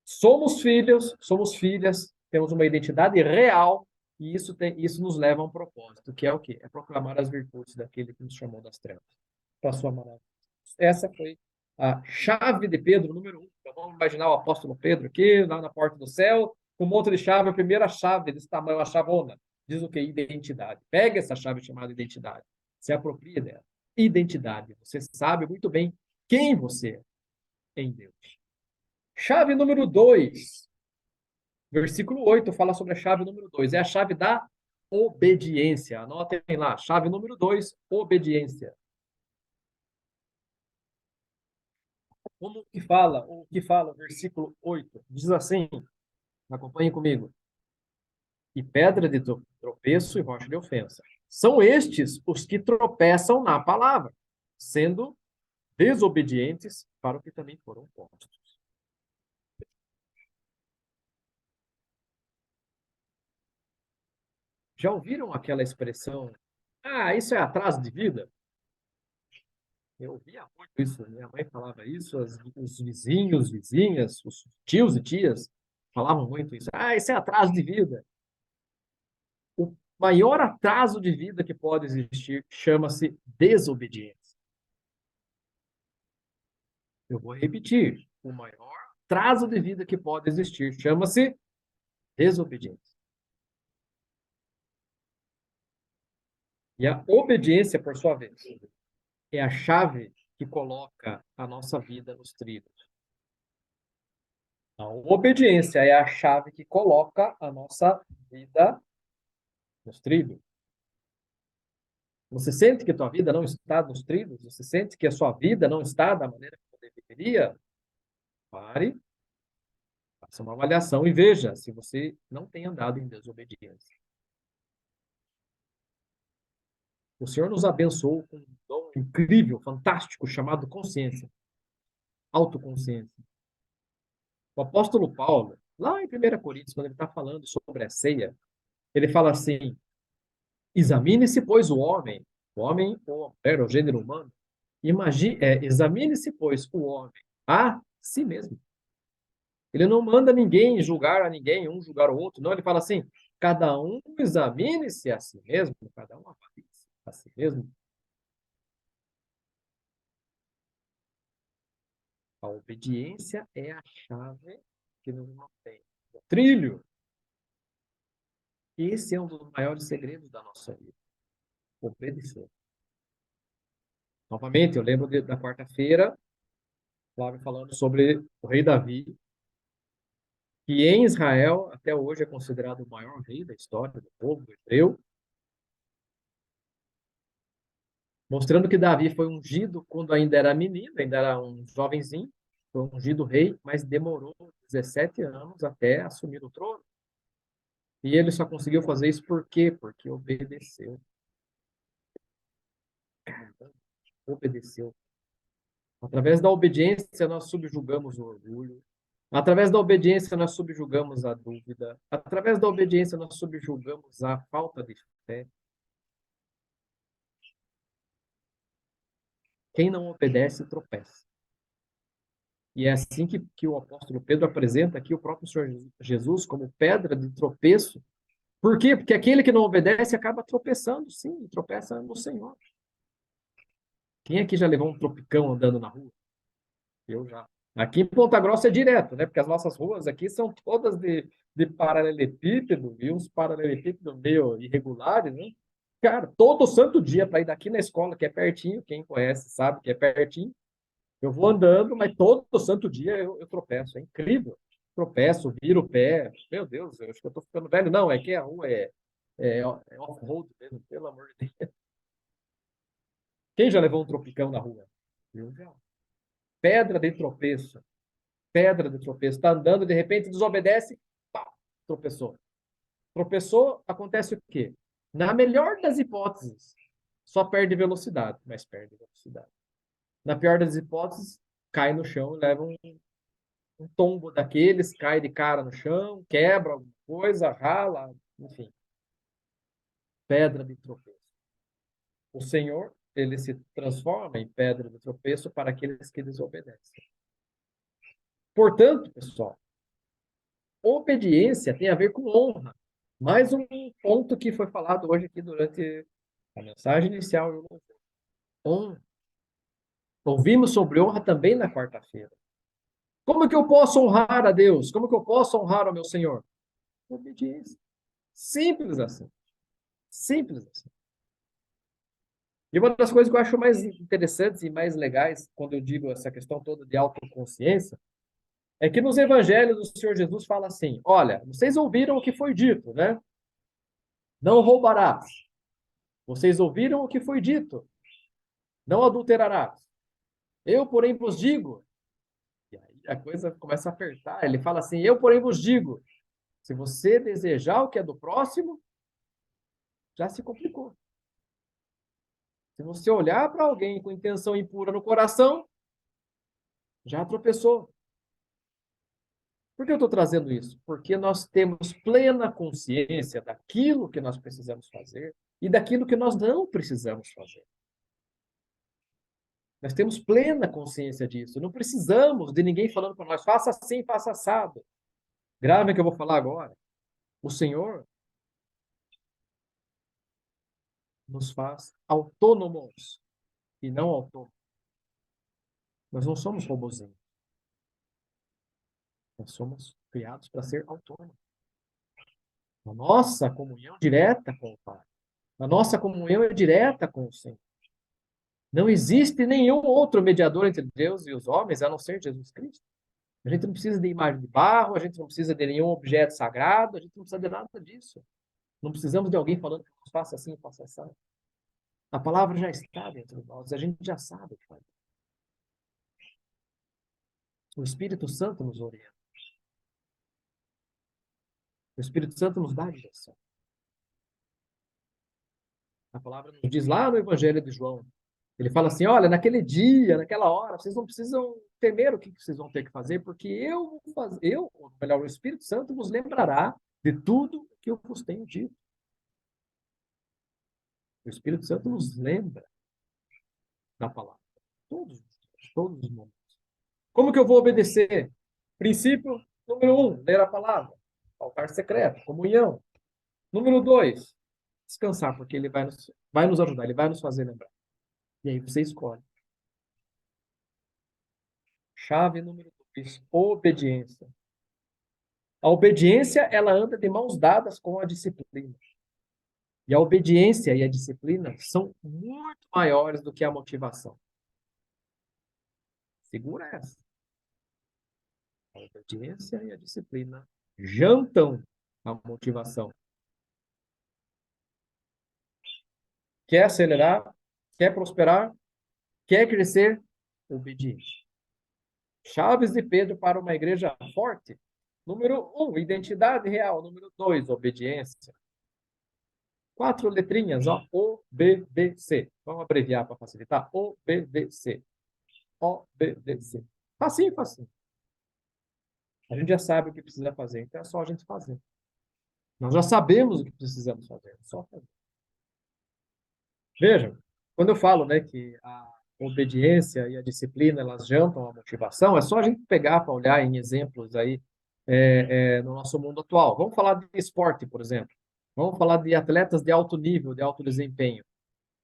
Somos filhos, somos filhas, temos uma identidade real e isso nos leva a um propósito, que é o quê? É proclamar as virtudes daquele que nos chamou das trevas, para a sua maravilha. Essa foi a chave de Pedro, número 1. Então, vamos imaginar o apóstolo Pedro aqui, lá na porta do céu, com um monte de chave, a primeira chave desse tamanho, a chavona, diz o quê? Identidade. Pega essa chave chamada identidade, se apropria dela. Identidade. Você sabe muito bem quem você é em Deus. Chave número 2. Versículo 8 fala sobre a chave número 2. É a chave da obediência. Anotem lá. Chave número 2, obediência. Como que fala? O que fala o versículo 8? Diz assim, acompanhem comigo. E pedra de tropeço e rocha de ofensa. São estes os que tropeçam na palavra, sendo desobedientes para o que também foram postos. Já ouviram aquela expressão, isso é atraso de vida? Eu ouvia muito isso, minha mãe falava isso, os vizinhos, vizinhas, os tios e tias falavam muito isso. Isso é atraso de vida. O maior atraso de vida que pode existir chama-se desobediência. Eu vou repetir. O maior atraso de vida que pode existir chama-se desobediência. E a obediência, por sua vez, é a chave que coloca a nossa vida nos trilhos. A obediência é a chave que coloca a nossa vida nos trilhos. Você sente que a tua vida não está nos trilhos? Você sente que a sua vida não está da maneira como deveria? Pare Faça uma avaliação e veja se você não tem andado em desobediência. O Senhor nos abençoou com um dom incrível, fantástico, chamado consciência, autoconsciência. O apóstolo Paulo, lá em 1 Coríntios, quando ele está falando sobre a ceia, ele fala assim: examine-se, pois, o homem, ou a mulher, o gênero humano, examine-se, pois, o homem a si mesmo. Ele não manda ninguém julgar a ninguém, um julgar o outro, não, ele fala assim: cada um examine-se a si mesmo, cada um avalie-se a si mesmo. A obediência é a chave que nos mantém no trilho. Esse é um dos maiores segredos da nossa vida. Obedecer. Novamente, eu lembro da quarta-feira, Flávio falando sobre o rei Davi, que em Israel, até hoje, é considerado o maior rei da história do povo hebreu, mostrando que Davi foi ungido quando ainda era menino, ainda era um jovenzinho, foi ungido rei, mas demorou 17 anos até assumir o trono. E ele só conseguiu fazer isso por quê? Porque obedeceu. Obedeceu. Através da obediência, nós subjugamos o orgulho. Através da obediência, nós subjugamos a dúvida. Através da obediência, nós subjugamos a falta de fé. Quem não obedece, tropeça. E é assim que o apóstolo Pedro apresenta aqui o próprio Senhor Jesus como pedra de tropeço. Por quê? Porque aquele que não obedece acaba tropeçando, sim, tropeça no Senhor. Quem aqui já levou um tropicão andando na rua? Eu já. Aqui em Ponta Grossa é direto, né? Porque as nossas ruas aqui são todas de paralelepípedo, e uns paralelepípedos meio irregulares, né? Cara, todo santo dia para ir daqui na escola, que é pertinho, quem conhece sabe que é pertinho, eu vou andando, mas todo santo dia eu tropeço. É incrível. Tropeço, viro o pé. Meu Deus, eu acho que eu tô ficando velho. Não, é que a rua é off-road mesmo, pelo amor de Deus. Quem já levou um tropicão na rua? Eu já. Pedra de tropeço. Pedra de tropeço. Está andando, de repente desobedece, pá, tropeçou. Tropeçou, acontece o quê? Na melhor das hipóteses, só perde velocidade, mas perde velocidade. Na pior das hipóteses, cai no chão e leva um tombo daqueles, cai de cara no chão, quebra alguma coisa, rala, enfim. Pedra de tropeço. O Senhor, ele se transforma em pedra de tropeço para aqueles que desobedecem. Portanto, pessoal, obediência tem a ver com honra. Mais um ponto que foi falado hoje aqui durante a mensagem inicial. Honra. Ouvimos sobre honra também na quarta-feira. Como é que eu posso honrar a Deus? Como é que eu posso honrar ao meu Senhor? Obediência. Simples assim. Simples assim. E uma das coisas que eu acho mais interessantes e mais legais, quando eu digo essa questão toda de autoconsciência, é que nos evangelhos o Senhor Jesus fala assim: olha, vocês ouviram o que foi dito, né? Não roubarás. Vocês ouviram o que foi dito. Não adulterarás. Eu, porém, vos digo. E aí a coisa começa a apertar. Ele fala assim: eu, porém, vos digo. Se você desejar o que é do próximo, já se complicou. Se você olhar para alguém com intenção impura no coração, já tropeçou. Por que eu estou trazendo isso? Porque nós temos plena consciência daquilo que nós precisamos fazer e daquilo que nós não precisamos fazer. Nós temos plena consciência disso. Não precisamos de ninguém falando para nós: faça assim, faça assado. Grave o que eu vou falar agora. O Senhor nos faz autônomos e não autônomos. Nós não somos robozinhos. Nós somos criados para ser autônomos. A nossa comunhão direta com o Pai. A nossa comunhão é direta com o Senhor. Não existe nenhum outro mediador entre Deus e os homens, a não ser Jesus Cristo. A gente não precisa de imagem de barro, a gente não precisa de nenhum objeto sagrado, a gente não precisa de nada disso. Não precisamos de alguém falando que nos faça assim, faça assim. A palavra já está dentro de nós, a gente já sabe o que fazer. O Espírito Santo nos orienta. O Espírito Santo nos dá a direção. A palavra nos diz lá no Evangelho de João. Ele fala assim, olha, naquele dia, naquela hora, vocês não precisam temer o que vocês vão ter que fazer, porque eu vou fazer, ou melhor, o Espírito Santo vos lembrará de tudo que eu vos tenho dito. O Espírito Santo nos lembra da palavra. Todos os momentos. Como que eu vou obedecer? Princípio número 1, ler a palavra. Altar secreto, comunhão. Número 2, descansar, porque ele vai nos ajudar, ele vai nos fazer lembrar. E aí você escolhe. Chave número 2, obediência. A obediência, ela anda de mãos dadas com a disciplina. E a obediência e a disciplina são muito maiores do que a motivação. Segura essa. A obediência e a disciplina jantam a motivação. Quer acelerar? Quer prosperar? Quer crescer? Obediência. Chaves de Pedro para uma igreja forte. Número 1, identidade real. Número 2, obediência. 4 letrinhas, ó. OBDC. Vamos abreviar para facilitar. OBDC. OBDC. Facinho, facinho. A gente já sabe o que precisa fazer, então é só a gente fazer. Nós já sabemos o que precisamos fazer, é só fazer. Vejam, quando eu falo, né, que a obediência e a disciplina, elas jantam a motivação, é só a gente pegar para olhar em exemplos aí no nosso mundo atual. Vamos falar de esporte, por exemplo. Vamos falar de atletas de alto nível, de alto desempenho.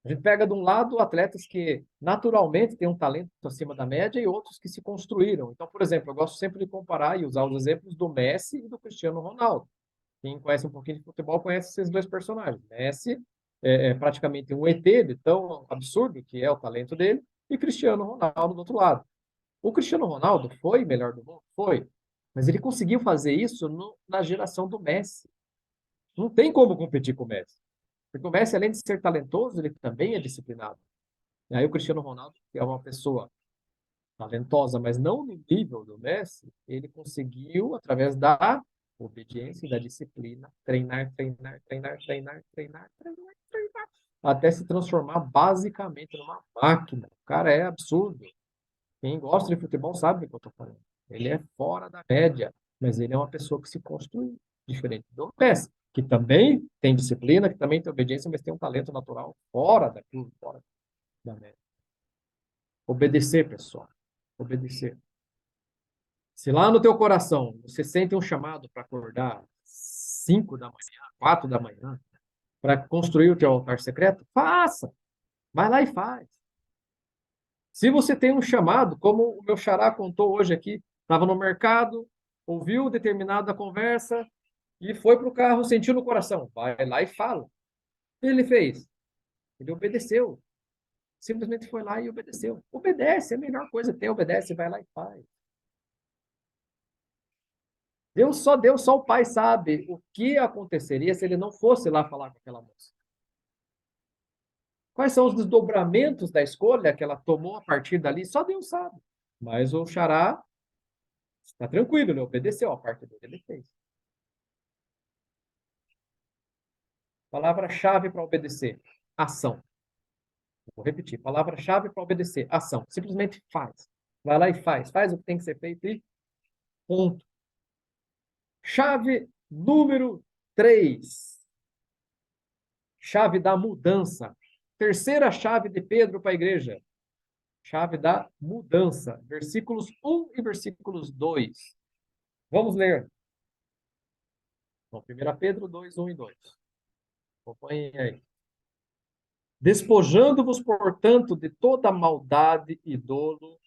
A gente pega de um lado atletas que naturalmente têm um talento acima da média e outros que se construíram. Então, por exemplo, eu gosto sempre de comparar e usar os exemplos do Messi e do Cristiano Ronaldo. Quem conhece um pouquinho de futebol conhece esses dois personagens. Messi é praticamente um ET de tão absurdo que é o talento dele, e Cristiano Ronaldo do outro lado. O Cristiano Ronaldo foi melhor do mundo? Foi. Mas ele conseguiu fazer isso na geração do Messi. Não tem como competir com o Messi. Porque o Messi, além de ser talentoso, ele também é disciplinado. E aí o Cristiano Ronaldo, que é uma pessoa talentosa, mas não no nível do Messi, ele conseguiu, através da obediência e da disciplina, treinar, até se transformar basicamente numa máquina. O cara é absurdo. Quem gosta de futebol sabe do que eu estou falando. Ele é fora da média, mas ele é uma pessoa que se construiu, diferente do Messi, que também tem disciplina, que também tem obediência, mas tem um talento natural fora daquilo, fora da média. Obedecer, pessoal. Obedecer. Se lá no teu coração você sente um chamado para acordar 5 da manhã, 4 da manhã, para construir o teu altar secreto, faça. Vai lá e faz. Se você tem um chamado, como o meu xará contou hoje aqui, estava no mercado, ouviu determinada conversa e foi para o carro, sentiu no coração. Vai lá e fala. O que ele fez? Ele obedeceu. Simplesmente foi lá e obedeceu. Obedece, é a melhor coisa que tem. Obedece, vai lá e faz. Deus, só o Pai sabe o que aconteceria se ele não fosse lá falar com aquela moça. Quais são os desdobramentos da escolha que ela tomou a partir dali? Só Deus sabe. Mas o xará está tranquilo, ele obedeceu a parte dele, ele fez. Palavra-chave para obedecer: ação. Vou repetir. Palavra-chave para obedecer: ação. Simplesmente faz. Vai lá e faz. Faz o que tem que ser feito e ponto. Chave número 3. Chave da mudança. Terceira chave de Pedro para a igreja. Chave da mudança. Versículos 1 e versículos 2. Vamos ler. Bom, 1 Pedro 2, 1 e 2. Acompanhem aí. Despojando-vos, portanto, de toda maldade e dolo,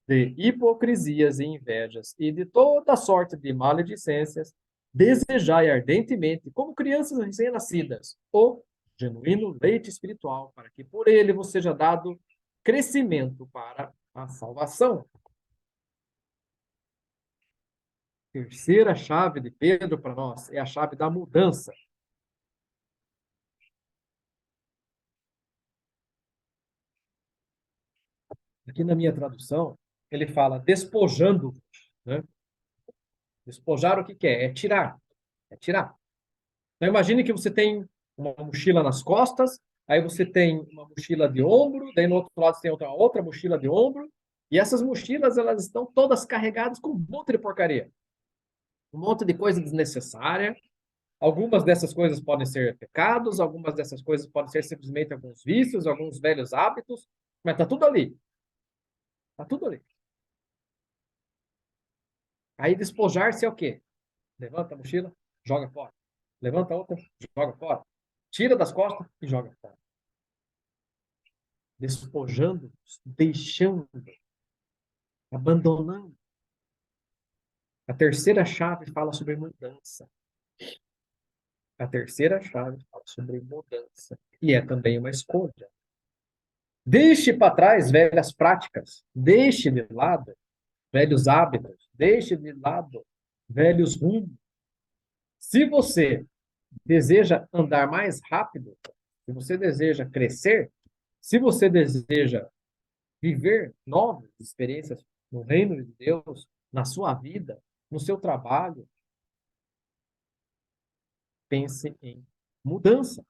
de hipocrisias e invejas, e de toda sorte de maledicências, desejai ardentemente, como crianças recém-nascidas, o genuíno leite espiritual, para que por ele vos seja dado crescimento para a salvação. Terceira chave de Pedro para nós é a chave da mudança. Aqui na minha tradução, ele fala despojando-vos, né? Despojar o que é? É tirar. É tirar. Então, imagine que você tem uma mochila nas costas, aí você tem uma mochila de ombro, daí no outro lado você tem outra mochila de ombro, e essas mochilas, elas estão todas carregadas com um monte de porcaria. Um monte de coisa desnecessária. Algumas dessas coisas podem ser pecados, algumas dessas coisas podem ser simplesmente alguns vícios, alguns velhos hábitos, mas tá tudo ali. Tá tudo ali. Aí despojar-se é o quê? Levanta a mochila, joga fora. Levanta a outra, joga fora. Tira das costas e joga fora. Despojando, deixando, abandonando. A terceira chave fala sobre mudança. A terceira chave fala sobre mudança. E é também uma escolha. Deixe para trás velhas práticas. Deixe de lado velhos hábitos. Deixe de lado velhos rumos. Se você deseja andar mais rápido, se você deseja crescer, se você deseja viver novas experiências no reino de Deus, na sua vida, no seu trabalho, pense em mudança.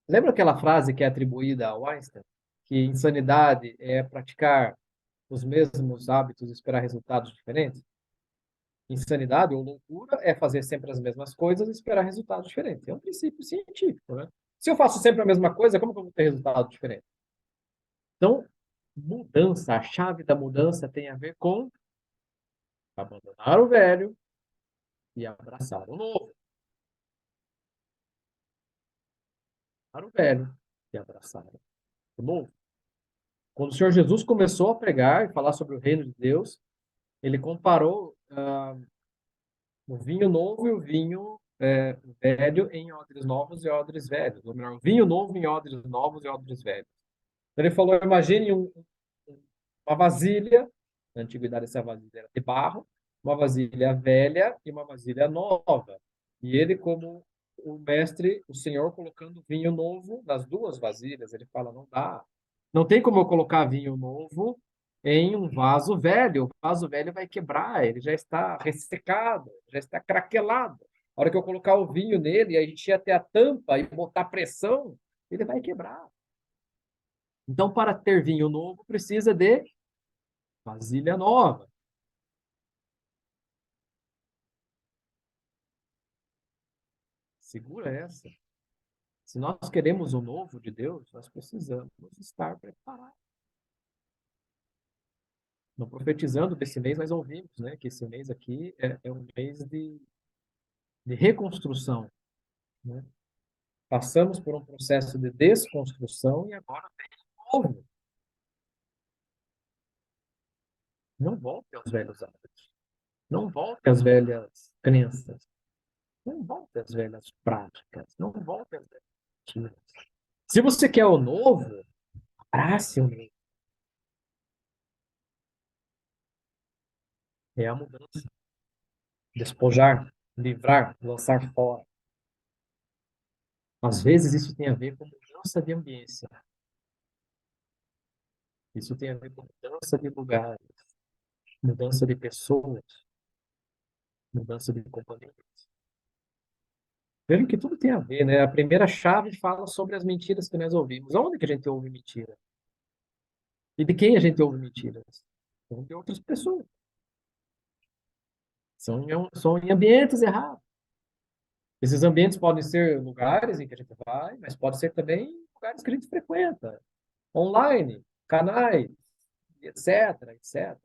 Lembra aquela frase que é atribuída a Einstein? Que insanidade é praticar os mesmos hábitos e esperar resultados diferentes? Insanidade ou loucura é fazer sempre as mesmas coisas e esperar resultados diferentes. É um princípio científico, né? Se eu faço sempre a mesma coisa, como que eu vou ter resultado diferente? Então, mudança, a chave da mudança tem a ver com abandonar o velho e abraçar o novo. Abandonar o velho e abraçar o novo. Quando o Senhor Jesus começou a pregar e falar sobre o reino de Deus, ele comparou o vinho novo e o vinho velho em odres novos e odres velhos. Ou melhor, o vinho novo em odres novos e odres velhos. Ele falou, imagine uma vasilha, na antiguidade essa vasilha era de barro, uma vasilha velha e uma vasilha nova. E ele, como o mestre, o Senhor, colocando vinho novo nas duas vasilhas, ele fala, não dá. Não tem como eu colocar vinho novo em um vaso velho. O vaso velho vai quebrar, ele já está ressecado, já está craquelado. A hora que eu colocar o vinho nele, a gente até a tampa e botar pressão, ele vai quebrar. Então, para ter vinho novo, precisa de vasilha nova. Segura essa. Se nós queremos o novo de Deus, nós precisamos estar preparados. No Profetizando desse mês, nós ouvimos, né, que esse mês aqui é um mês de reconstrução. Né? Passamos por um processo de desconstrução e agora vem o novo. Não volte aos velhos hábitos. Não volte às velhas crenças. Não volte às velhas práticas. Não volte às velhas mentiras. Se você quer o novo, abrace o novo. É a mudança. Despojar, livrar, lançar fora. Às vezes isso tem a ver com mudança de ambiência. Isso tem a ver com mudança de lugares, mudança de pessoas, mudança de companhias. Vejam que tudo tem a ver, né? A primeira chave fala sobre as mentiras que nós ouvimos. Onde que a gente ouve mentira? E de quem a gente ouve mentiras? De outras pessoas. São em ambientes errados. Esses ambientes podem ser lugares em que a gente vai, mas pode ser também lugares que a gente frequenta. Online, canais, etc, etc.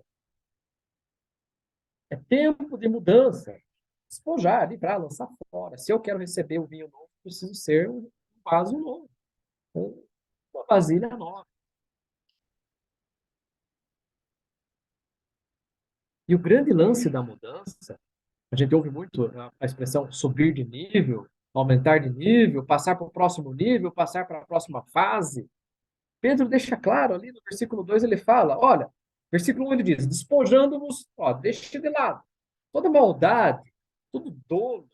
É tempo de mudança. Despojar, livrar, lançar fora. Se eu quero receber o vinho novo, preciso ser um vaso novo. Uma vasilha nova. E o grande lance da mudança, a gente ouve muito a expressão subir de nível, aumentar de nível, passar para o próximo nível, passar para a próxima fase. Pedro deixa claro ali no versículo 2, ele fala, olha, versículo 1 ele diz, despojando-vos, deixa de lado toda maldade, todo dolo,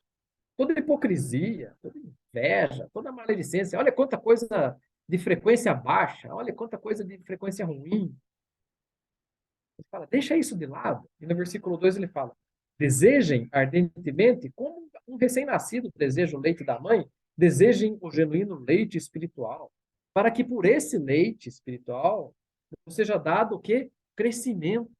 toda hipocrisia, toda inveja, toda maledicência. Olha quanta coisa de frequência baixa, olha quanta coisa de frequência ruim. Ele fala, deixa isso de lado. E no versículo 2 ele fala, Desejem ardentemente, como um recém-nascido deseja o leite da mãe, desejem o genuíno leite espiritual, para que por esse leite espiritual seja dado o quê? Crescimento.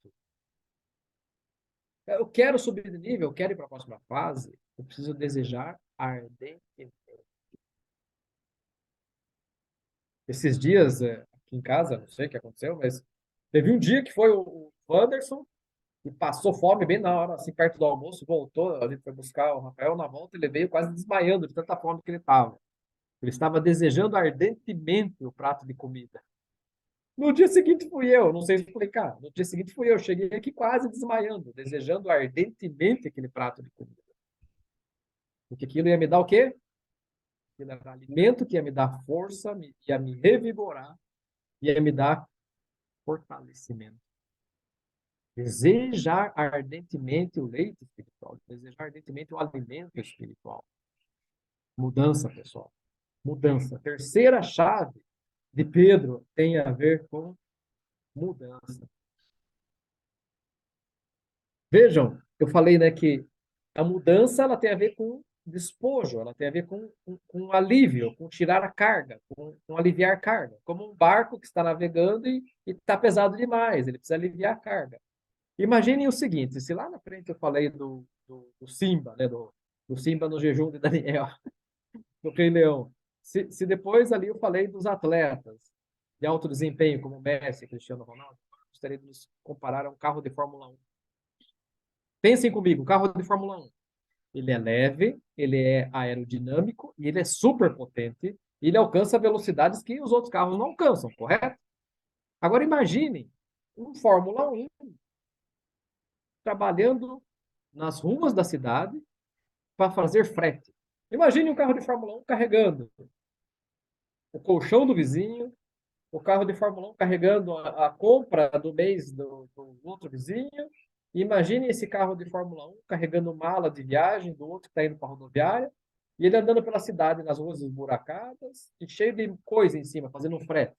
Eu quero subir de nível, eu quero ir para a próxima fase, eu preciso desejar ardentemente. Esses dias, aqui em casa, não sei o que aconteceu, mas teve um dia que foi o Wanderson e passou fome bem na hora, assim, perto do almoço, voltou, a gente foi buscar o Rafael na volta, ele veio quase desmaiando de tanta fome que ele estava. Ele estava desejando ardentemente o prato de comida. No dia seguinte fui eu, não sei explicar. No dia seguinte fui eu, cheguei aqui quase desmaiando, desejando ardentemente aquele prato de comida. Porque aquilo ia me dar o quê? Aquilo era alimento que ia me dar força, ia me revigorar, ia me dar fortalecimento. Desejar ardentemente o leite espiritual, desejar ardentemente o alimento espiritual. Mudança, pessoal. Mudança. Terceira chave de Pedro tem a ver com mudança. Vejam, eu falei, né, que a mudança ela tem a ver com despojo, ela tem a ver com alívio, com tirar a carga, com aliviar a carga. Como um barco que está navegando e está pesado demais, ele precisa aliviar a carga. Imaginem o seguinte, se lá na frente eu falei do Simba, né, do Simba no jejum de Daniel, do Rei Leão, se depois ali eu falei dos atletas de alto desempenho, como Messi, Cristiano Ronaldo, eu gostaria de nos comparar a um carro de Fórmula 1. Pensem comigo, um carro de Fórmula 1. Ele é leve, ele é aerodinâmico e ele é super potente. E ele alcança velocidades que os outros carros não alcançam, correto? Agora imagine um Fórmula 1 trabalhando nas ruas da cidade para fazer frete. Imagine um carro de Fórmula 1 carregando o colchão do vizinho, o carro de Fórmula 1 carregando a compra do mês do outro vizinho. E imagine esse carro de Fórmula 1 carregando mala de viagem do outro que está indo para a rodoviária, e ele andando pela cidade nas ruas esburacadas e cheio de coisa em cima, fazendo um frete.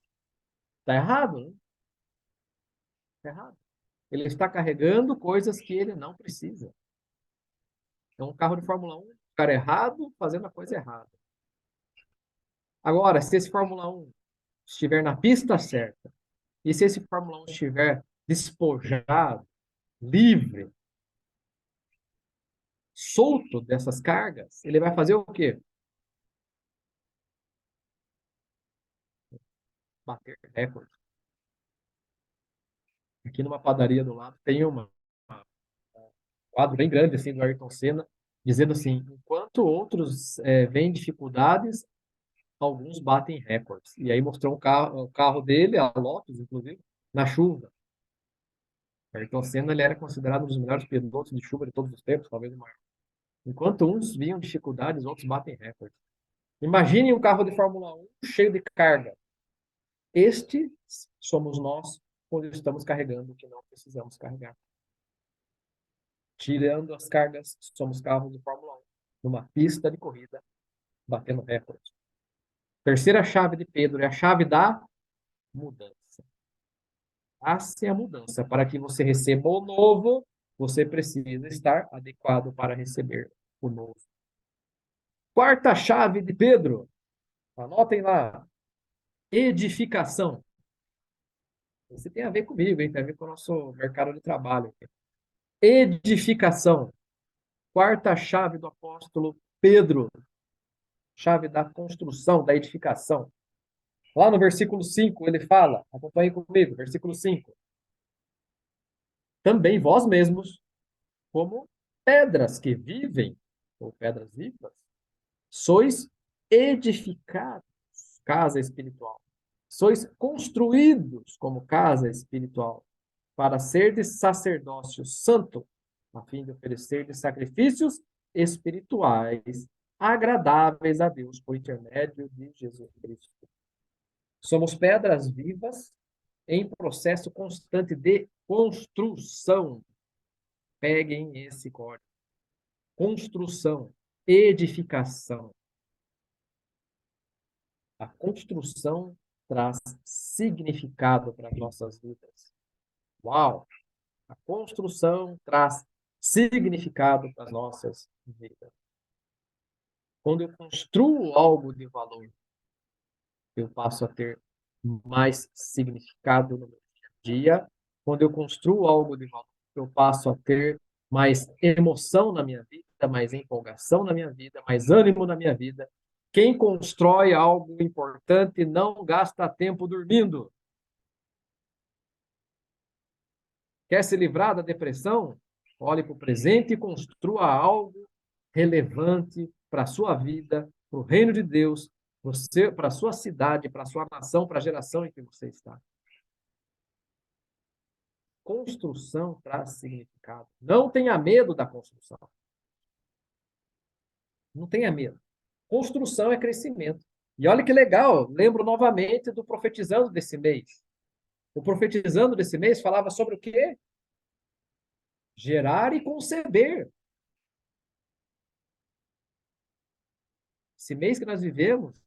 Está errado, né? Está errado. Ele está carregando coisas que ele não precisa. É um carro de Fórmula 1, cara errado, fazendo a coisa errada. Agora, se esse Fórmula 1 estiver na pista certa, e se esse Fórmula 1 estiver despojado, livre, solto dessas cargas, ele vai fazer o quê? Bater recorde. Aqui numa padaria do lado tem um quadro bem grande assim do Ayrton Senna, dizendo assim, enquanto outros veem dificuldades, alguns batem recordes. E aí mostrou o carro dele, a Lotus, inclusive, na chuva. Ayrton Senna ele era considerado um dos melhores pilotos de chuva de todos os tempos, talvez o maior. Enquanto uns viam dificuldades, outros batem recordes. Imagine um carro de Fórmula 1 cheio de carga. Este somos nós quando estamos carregando o que não precisamos carregar. Tirando as cargas, somos carros de Fórmula 1, numa pista de corrida, batendo recorde. Terceira chave de Pedro é a chave da mudança. Essa é a mudança. Para que você receba o novo, você precisa estar adequado para receber o novo. Quarta chave de Pedro, anotem lá, edificação. Isso tem a ver comigo, hein? Tem a ver com o nosso mercado de trabalho. Edificação. Quarta chave do apóstolo Pedro. Chave da construção, da edificação. Lá no versículo 5, ele fala, acompanhe comigo, versículo 5. Também vós mesmos, como pedras que vivem, ou pedras vivas, sois edificados, casa espiritual. Sois construídos como casa espiritual, para serdes sacerdócio santo, a fim de oferecerdes sacrifícios espirituais, agradáveis a Deus, por intermédio de Jesus Cristo. Somos pedras vivas em processo constante de construção. Peguem esse código. Construção, edificação. A construção traz significado para as nossas vidas. Uau! A construção traz significado para as nossas vidas. Quando eu construo algo de valor, eu passo a ter mais significado no meu dia. Quando eu construo algo de valor, eu passo a ter mais emoção na minha vida, mais empolgação na minha vida, mais ânimo na minha vida. Quem constrói algo importante não gasta tempo dormindo. Quer se livrar da depressão? Olhe para o presente e construa algo relevante para a sua vida, para o reino de Deus, para a sua cidade, para a sua nação, para a geração em que você está. Construção traz significado. Não tenha medo da construção. Não tenha medo. Construção é crescimento. E olha que legal, lembro novamente do profetizando desse mês. O profetizando desse mês falava sobre o quê? Gerar e conceber. Esse mês que nós vivemos,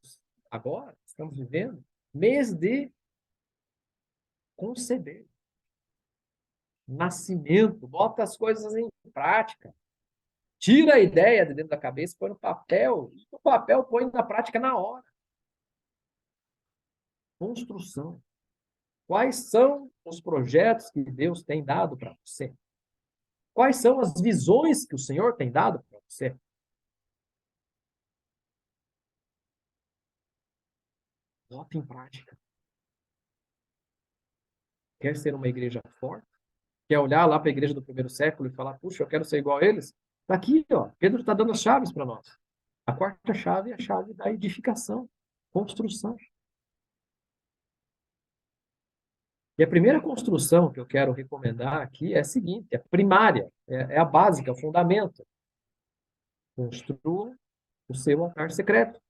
agora, estamos vivendo, mês de conceber. Nascimento, bota as coisas em prática. Tira a ideia de dentro da cabeça, põe no papel, e o papel põe na prática na hora. Construção. Quais são os projetos que Deus tem dado para você? Quais são as visões que o Senhor tem dado para você? Bota em prática. Quer ser uma igreja forte? Quer olhar lá para a igreja do primeiro século e falar, puxa, eu quero ser igual a eles? Está aqui, ó. Pedro está dando as chaves para nós. A quarta chave é a chave da edificação, construção. E a primeira construção que eu quero recomendar aqui é a seguinte, é a primária, é a básica, é o fundamento. Construa o seu altar secreto.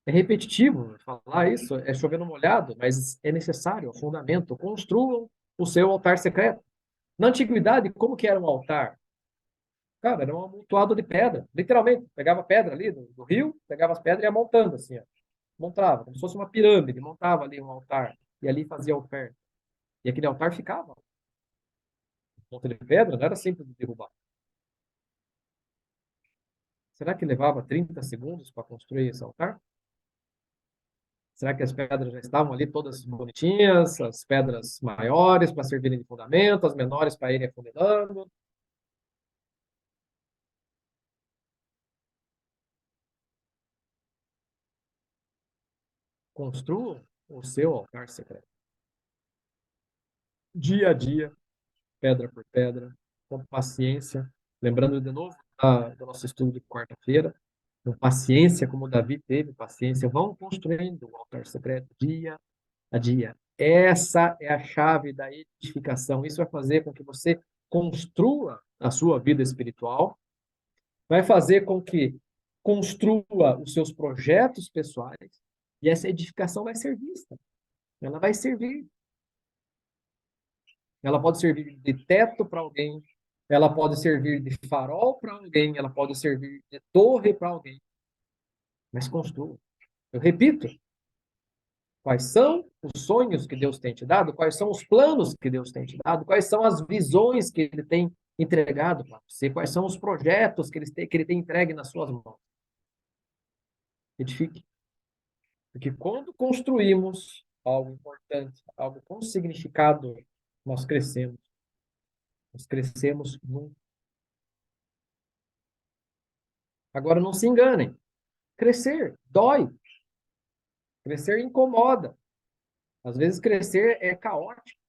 É repetitivo falar isso, é chover no molhado, mas é necessário, é o fundamento. Construam o seu altar secreto. Na antiguidade, como que era um altar? Cara, era um amontoado de pedra, literalmente. Pegava pedra ali do rio, pegava as pedras e ia montando assim, ó. Montava, como se fosse uma pirâmide, montava ali um altar e ali fazia a oferta. E aquele altar ficava. Monte de pedra não era simples de derrubar. Será que levava 30 segundos para construir esse altar? Será que as pedras já estavam ali todas bonitinhas, as pedras maiores para servirem de fundamento, as menores para irem afunilando? Construa o seu altar secreto. Dia a dia, pedra por pedra, com paciência. Lembrando de novo do nosso estudo de quarta-feira, com paciência, como Davi teve paciência, vão construindo o altar secreto dia a dia. Essa é a chave da edificação. Isso vai fazer com que você construa a sua vida espiritual, vai fazer com que construa os seus projetos pessoais, e essa edificação vai ser vista. Ela vai servir. Ela pode servir de teto para alguém, ela pode servir de farol para alguém, ela pode servir de torre para alguém. Mas construa. Eu repito, quais são os sonhos que Deus tem te dado? Quais são os planos que Deus tem te dado? Quais são as visões que Ele tem entregado para você? Quais são os projetos que Ele tem entregue nas suas mãos? Edifique. Porque quando construímos algo importante, algo com significado, nós crescemos. Nós crescemos muito. Agora, não se enganem. Crescer dói. Crescer incomoda. Às vezes, crescer é caótico.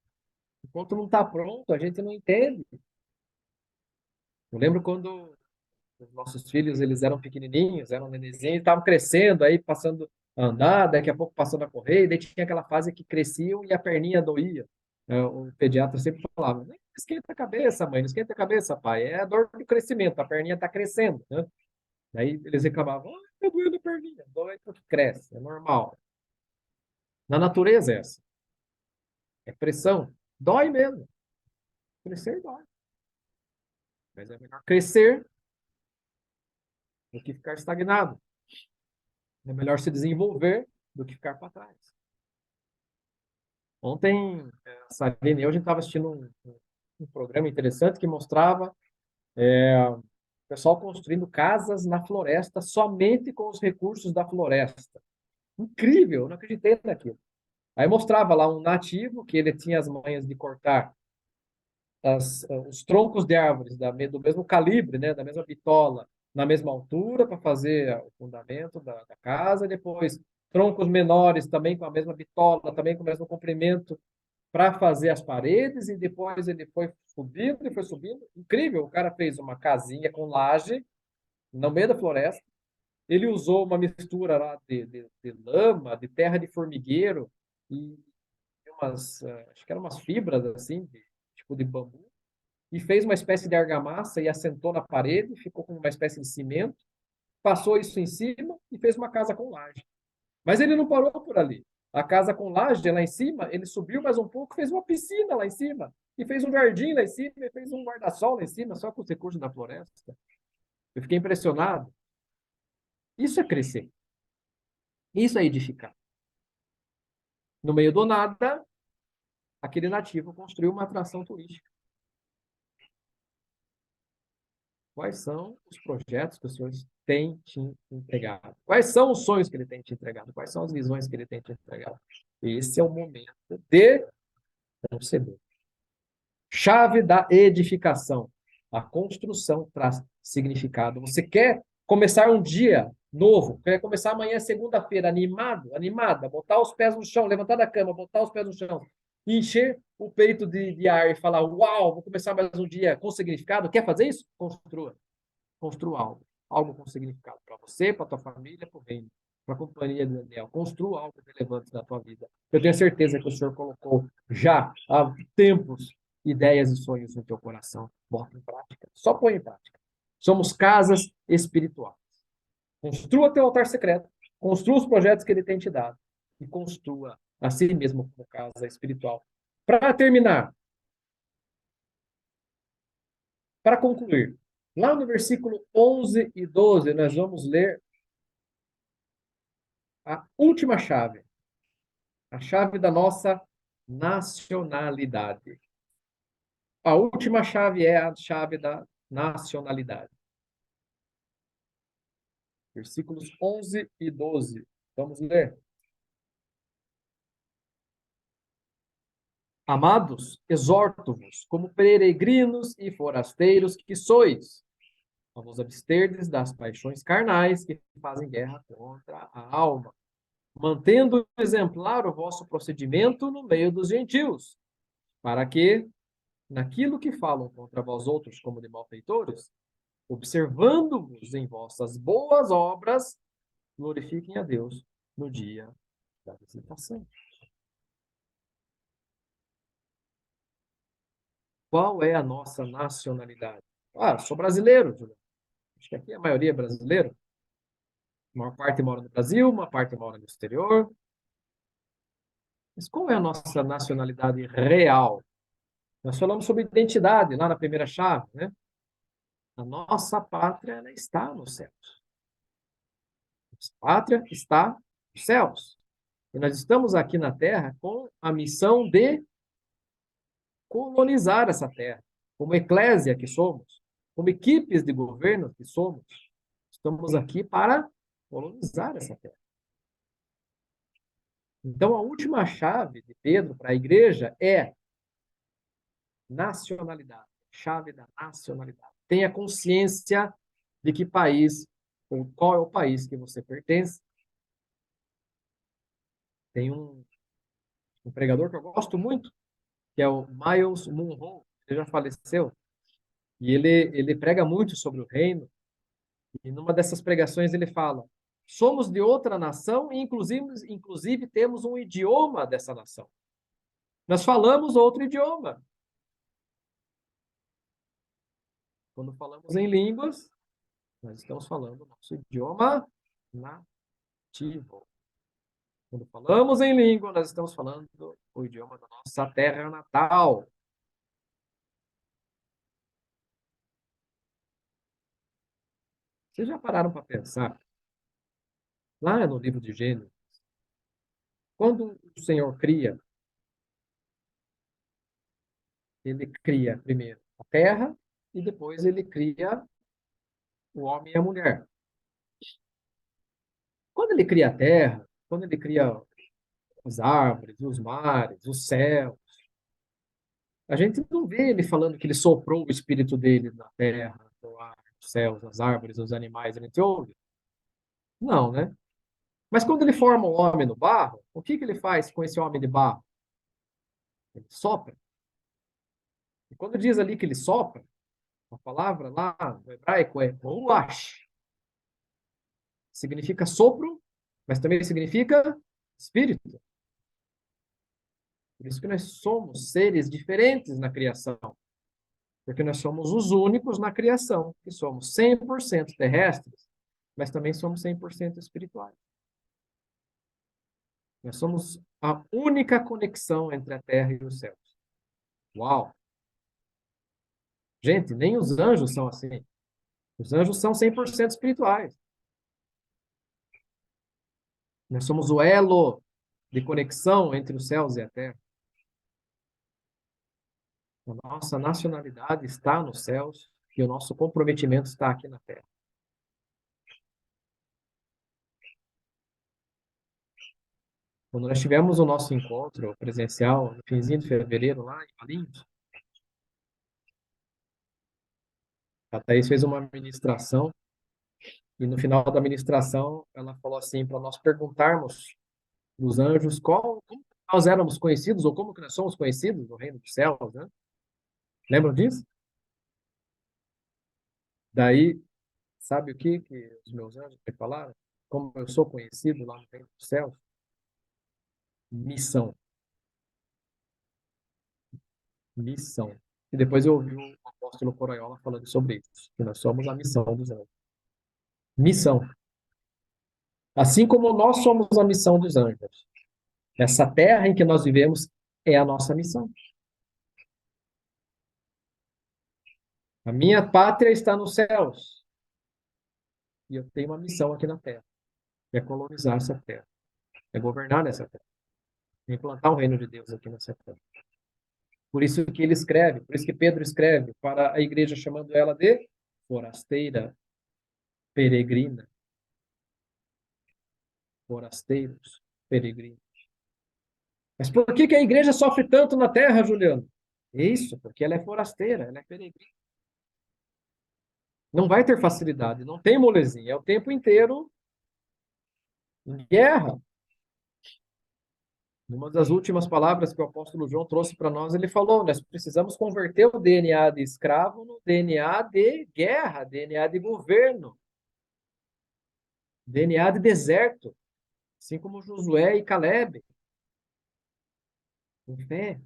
Enquanto não está pronto, a gente não entende. Eu lembro quando os nossos filhos eles eram pequenininhos, eram nenenzinhos, estavam crescendo, aí passando a andar, daqui a pouco passando a correr, e daí tinha aquela fase que cresciam e a perninha doía. O pediatra sempre falava, não esquenta a cabeça, mãe, não esquenta a cabeça, pai, é a dor do crescimento, a perninha está crescendo, né? Daí eles reclamavam, tá doendo a perninha, dói porque cresce, é normal. Na natureza é essa. É pressão, dói mesmo. Crescer dói. Mas é melhor crescer do que ficar estagnado. É melhor se desenvolver do que ficar para trás. Ontem, a Sabrina e eu, a gente estava assistindo um programa interessante que mostrava o pessoal construindo casas na floresta somente com os recursos da floresta. Incrível, eu não acreditei naquilo. Aí mostrava lá um nativo que ele tinha as manhas de cortar os troncos de árvores do mesmo calibre, né, da mesma bitola, na mesma altura para fazer o fundamento da casa, e depois troncos menores também com a mesma bitola, também com o mesmo comprimento para fazer as paredes, e depois ele foi subindo e foi subindo. Incrível, o cara fez uma casinha com laje no meio da floresta. Ele usou uma mistura lá de lama, de terra de formigueiro e acho que eram umas fibras assim, tipo de bambu, e fez uma espécie de argamassa e assentou na parede, ficou com uma espécie de cimento, passou isso em cima e fez uma casa com laje. Mas ele não parou por ali. A casa com laje lá em cima, ele subiu mais um pouco, fez uma piscina lá em cima, e fez um jardim lá em cima, e fez um guarda-sol lá em cima, só com os recursos da floresta. Eu fiquei impressionado. Isso é crescer. Isso é edificar. No meio do nada, aquele nativo construiu uma atração turística. Quais são os projetos que o Senhor tem te entregado? Quais são os sonhos que Ele tem te entregado? Quais são as visões que Ele tem te entregado? Esse é o momento de proceder. Chave da edificação. A construção traz significado. Você quer começar um dia novo, quer começar amanhã, segunda-feira, animado, animada, botar os pés no chão, levantar da cama, botar os pés no chão, encher o peito de ar e falar: uau, vou começar mais um dia com significado. Quer fazer isso? Construa. Construa algo. Algo com significado para você, para a tua família, para o reino, para a companhia de Daniel. Construa algo relevante na tua vida. Eu tenho certeza que o Senhor colocou já há tempos ideias e sonhos no teu coração. Bota em prática. Só põe em prática. Somos casas espirituais. Construa teu altar secreto. Construa os projetos que Ele tem te dado. E construa a si mesmo como casa espiritual. Para terminar, para concluir, lá no versículo 11 e 12, nós vamos ler a última chave. A chave da nossa nacionalidade. A última chave é a chave da nacionalidade. Versículos 11 e 12. Vamos ler. Amados, exorto-vos, como peregrinos e forasteiros que sois, a vos absterdes das paixões carnais que fazem guerra contra a alma, mantendo exemplar o vosso procedimento no meio dos gentios, para que, naquilo que falam contra vós outros como de malfeitores, observando-vos em vossas boas obras, glorifiquem a Deus no dia da visitação. Qual é a nossa nacionalidade? Ah, sou brasileiro, Juliano. Acho que aqui a maioria é brasileiro. Uma parte mora no Brasil, uma parte mora no exterior. Mas qual é a nossa nacionalidade real? Nós falamos sobre identidade lá na primeira chave, né? A nossa pátria, ela está nos céus. Nossa pátria está nos céus. E nós estamos aqui na Terra com a missão de colonizar essa terra, como eclésia que somos, como equipes de governo que somos. Estamos aqui para colonizar essa terra. Então, a última chave de Pedro para a igreja é nacionalidade, chave da nacionalidade. Tenha consciência de que país, ou qual é o país que você pertence. Tem um pregador que eu gosto muito, que é o Miles Monroe, ele já faleceu, e ele prega muito sobre o reino, e numa dessas pregações ele fala: somos de outra nação e inclusive temos um idioma dessa nação. Nós falamos outro idioma. Quando falamos em línguas, nós estamos falando o nosso idioma nativo. Quando falamos em língua, nós estamos falando o idioma da nossa terra natal. Vocês já pararam para pensar? Lá no livro de Gênesis, quando o Senhor cria Ele cria primeiro a terra e depois ele cria o homem e a mulher. Quando ele cria a terra, quando ele cria as árvores, os mares, o céu, a gente não vê ele falando que ele soprou o espírito dele na terra, no ar, nos céus, nas árvores, nos animais, a gente ouve? Não, né? Mas quando ele forma o homem no barro, o que que ele faz com esse homem de barro? Ele sopra. E quando diz ali que ele sopra, a palavra lá no hebraico é ruach. Significa sopro, mas também significa espírito. Por isso que nós somos seres diferentes na criação. Porque nós somos os únicos na criação, que somos 100% terrestres, mas também somos 100% espirituais. Nós somos a única conexão entre a terra e os céus. Uau! Gente, nem os anjos são assim. Os anjos são 100% espirituais. Nós somos o elo de conexão entre os céus e a terra. A nossa nacionalidade está nos céus e o nosso comprometimento está aqui na terra. Quando nós tivemos o nosso encontro presencial no finzinho de fevereiro, lá em Valinhos, a Thaís fez uma ministração e no final da ministração ela falou assim para nós perguntarmos dos anjos como nós éramos conhecidos ou como que nós somos conhecidos no reino dos céus, né? Lembram disso? Daí, sabe o que os meus anjos me falaram? Como eu sou conhecido lá no reino dos céus? Missão. Missão. E depois eu ouvi o apóstolo Coroiola falando sobre isso, que nós somos a missão dos anjos. Missão. Assim como nós somos a missão dos anjos. Essa terra em que nós vivemos é a nossa missão. A minha pátria está nos céus. E eu tenho uma missão aqui na terra. É colonizar essa terra. É governar nessa terra. É implantar o reino de Deus aqui nessa terra. Por isso que ele escreve, por isso que Pedro escreve para a igreja chamando ela de forasteira, peregrina. Forasteiros, peregrinos. Mas por que a igreja sofre tanto na terra, Juliano? Isso, porque ela é forasteira, ela é peregrina. Não vai ter facilidade, não tem molezinha, é o tempo inteiro em guerra. Numa das últimas palavras que o apóstolo João trouxe para nós, ele falou, nós precisamos converter o DNA de escravo no DNA de guerra, DNA de governo, DNA de deserto, assim como Josué e Caleb. Com fé.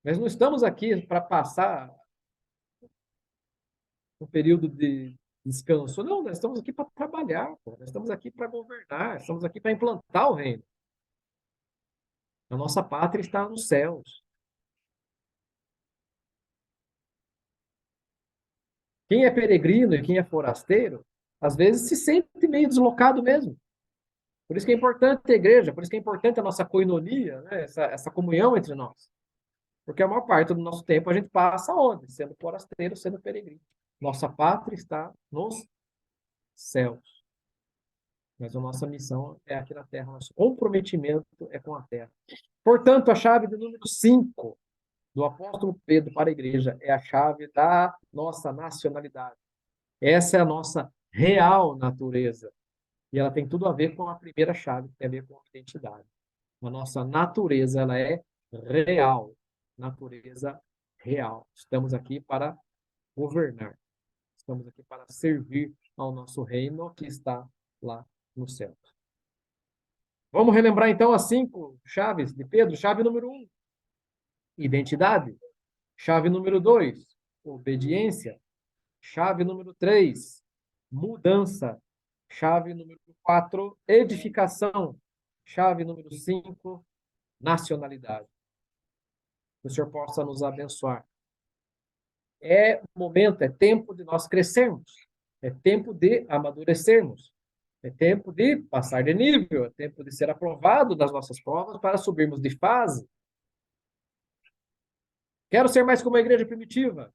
Nós não estamos aqui para passar um período de descanso. Não, nós estamos aqui para trabalhar, pô. Nós estamos aqui para governar, estamos aqui para implantar o reino. A nossa pátria está nos céus. Quem é peregrino e quem é forasteiro, às vezes se sente meio deslocado mesmo. Por isso que é importante a igreja, por isso que é importante a nossa koinonia, né? essa comunhão entre nós. Porque a maior parte do nosso tempo a gente passa onde? Sendo forasteiro, sendo peregrino. Nossa pátria está nos céus. Mas a nossa missão é aqui na terra, nosso comprometimento é com a terra. Portanto, a chave do número 5 do apóstolo Pedro para a igreja é a chave da nossa nacionalidade. Essa é a nossa real natureza. E ela tem tudo a ver com a primeira chave, que tem a ver com a identidade. A nossa natureza, ela é real. Natureza real. Estamos aqui para governar. Estamos aqui para servir ao nosso reino que está lá no céu. Vamos relembrar então as 5 chaves de Pedro. Chave número 1, identidade. Chave número 2, obediência. Chave número 3, mudança. Chave número 4, edificação. Chave número 5, nacionalidade. Que o Senhor possa nos abençoar. É momento, é tempo de nós crescermos. É tempo de amadurecermos. É tempo de passar de nível. É tempo de ser aprovado das nossas provas para subirmos de fase. Quero ser mais como a igreja primitiva.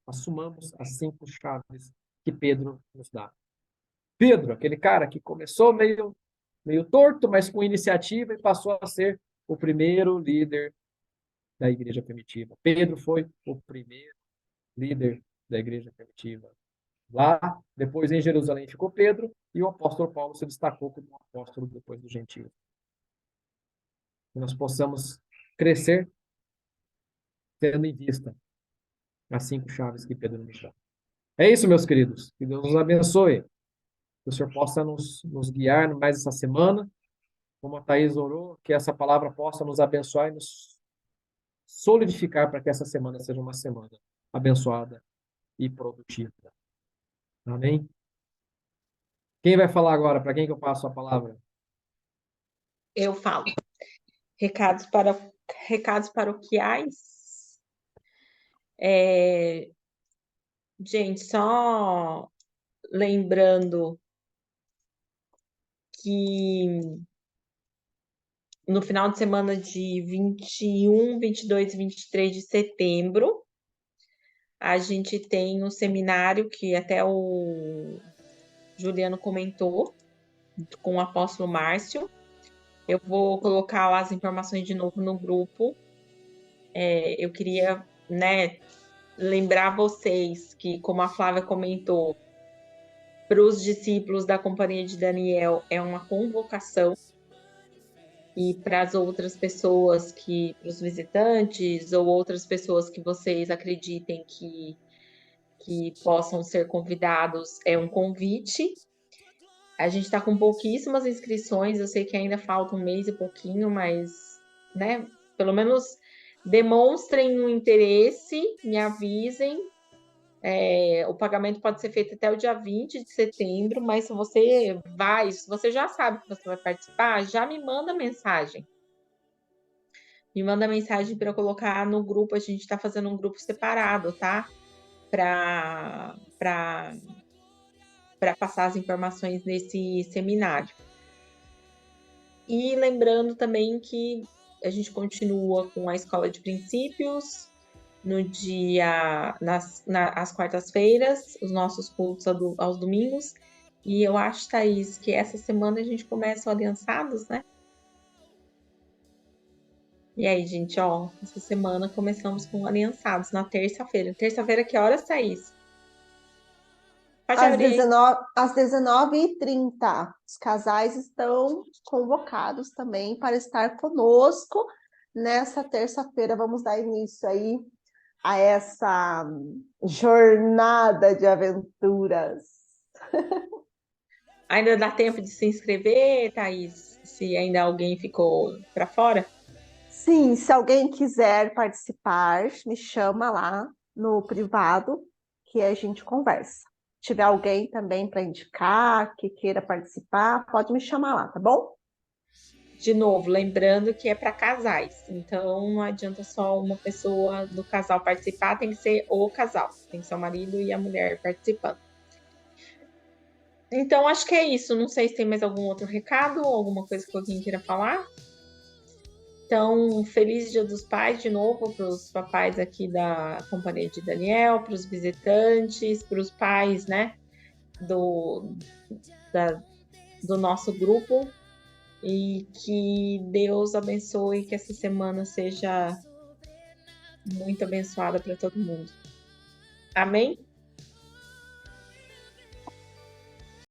Assumamos as 5 chaves que Pedro nos dá. Pedro, aquele cara que começou meio torto, mas com iniciativa e passou a ser o primeiro líder da igreja primitiva. Pedro foi o primeiro líder da igreja primitiva. Lá, depois em Jerusalém ficou Pedro e o apóstolo Paulo se destacou como apóstolo depois do gentio. Que nós possamos crescer tendo em vista as 5 chaves que Pedro nos dá. É isso, meus queridos. Que Deus nos abençoe. Que o Senhor possa nos guiar mais essa semana. Como a Thaís orou, que essa palavra possa nos abençoar e nos solidificar para que essa semana seja uma semana abençoada e produtiva. Amém? Quem vai falar agora? Para quem que eu passo a palavra? Eu falo. Recados paroquiais. Gente, só lembrando que no final de semana de 21, 22 e 23 de setembro, a gente tem um seminário que até o Juliano comentou, com o apóstolo Márcio. Eu vou colocar lá as informações de novo no grupo. Eu queria, lembrar vocês que, como a Flávia comentou, para os discípulos da Companhia de Daniel é uma convocação, e para as outras pessoas, para os visitantes ou outras pessoas que vocês acreditem que possam ser convidados, é um convite. A gente está com pouquíssimas inscrições, eu sei que ainda falta um mês e pouquinho, mas, pelo menos demonstrem um interesse, me avisem. O pagamento pode ser feito até o dia 20 de setembro, mas se você já sabe que você vai participar, já me manda mensagem. Me manda mensagem para eu colocar no grupo. A gente está fazendo um grupo separado, tá? Para passar as informações nesse seminário. E lembrando também que a gente continua com a Escola de Princípios às quartas-feiras, os nossos cultos aos domingos. E eu acho, Thaís, que essa semana a gente começa o Aliançados, né? E aí, gente, essa semana começamos com Aliançados na terça-feira. Terça-feira, que horas, Thaís? Pode abrir. Às 19h30. Os casais estão convocados também para estar conosco nessa terça-feira. Vamos dar início aí a essa jornada de aventuras. Ainda dá tempo de se inscrever, Thaís? Se ainda alguém ficou para fora? Sim, se alguém quiser participar, me chama lá no privado que a gente conversa. Se tiver alguém também para indicar, que queira participar, pode me chamar lá, tá bom? De novo, lembrando que é para casais. Então, não adianta só uma pessoa do casal participar, tem que ser o casal. Tem que ser o marido e a mulher participando. Então, acho que é isso. Não sei se tem mais algum outro recado ou alguma coisa que alguém queira falar. Então, feliz Dia dos Pais de novo para os papais aqui da Companhia de Daniel, para os visitantes, para os pais, do nosso grupo. E que Deus abençoe, que essa semana seja muito abençoada para todo mundo. Amém?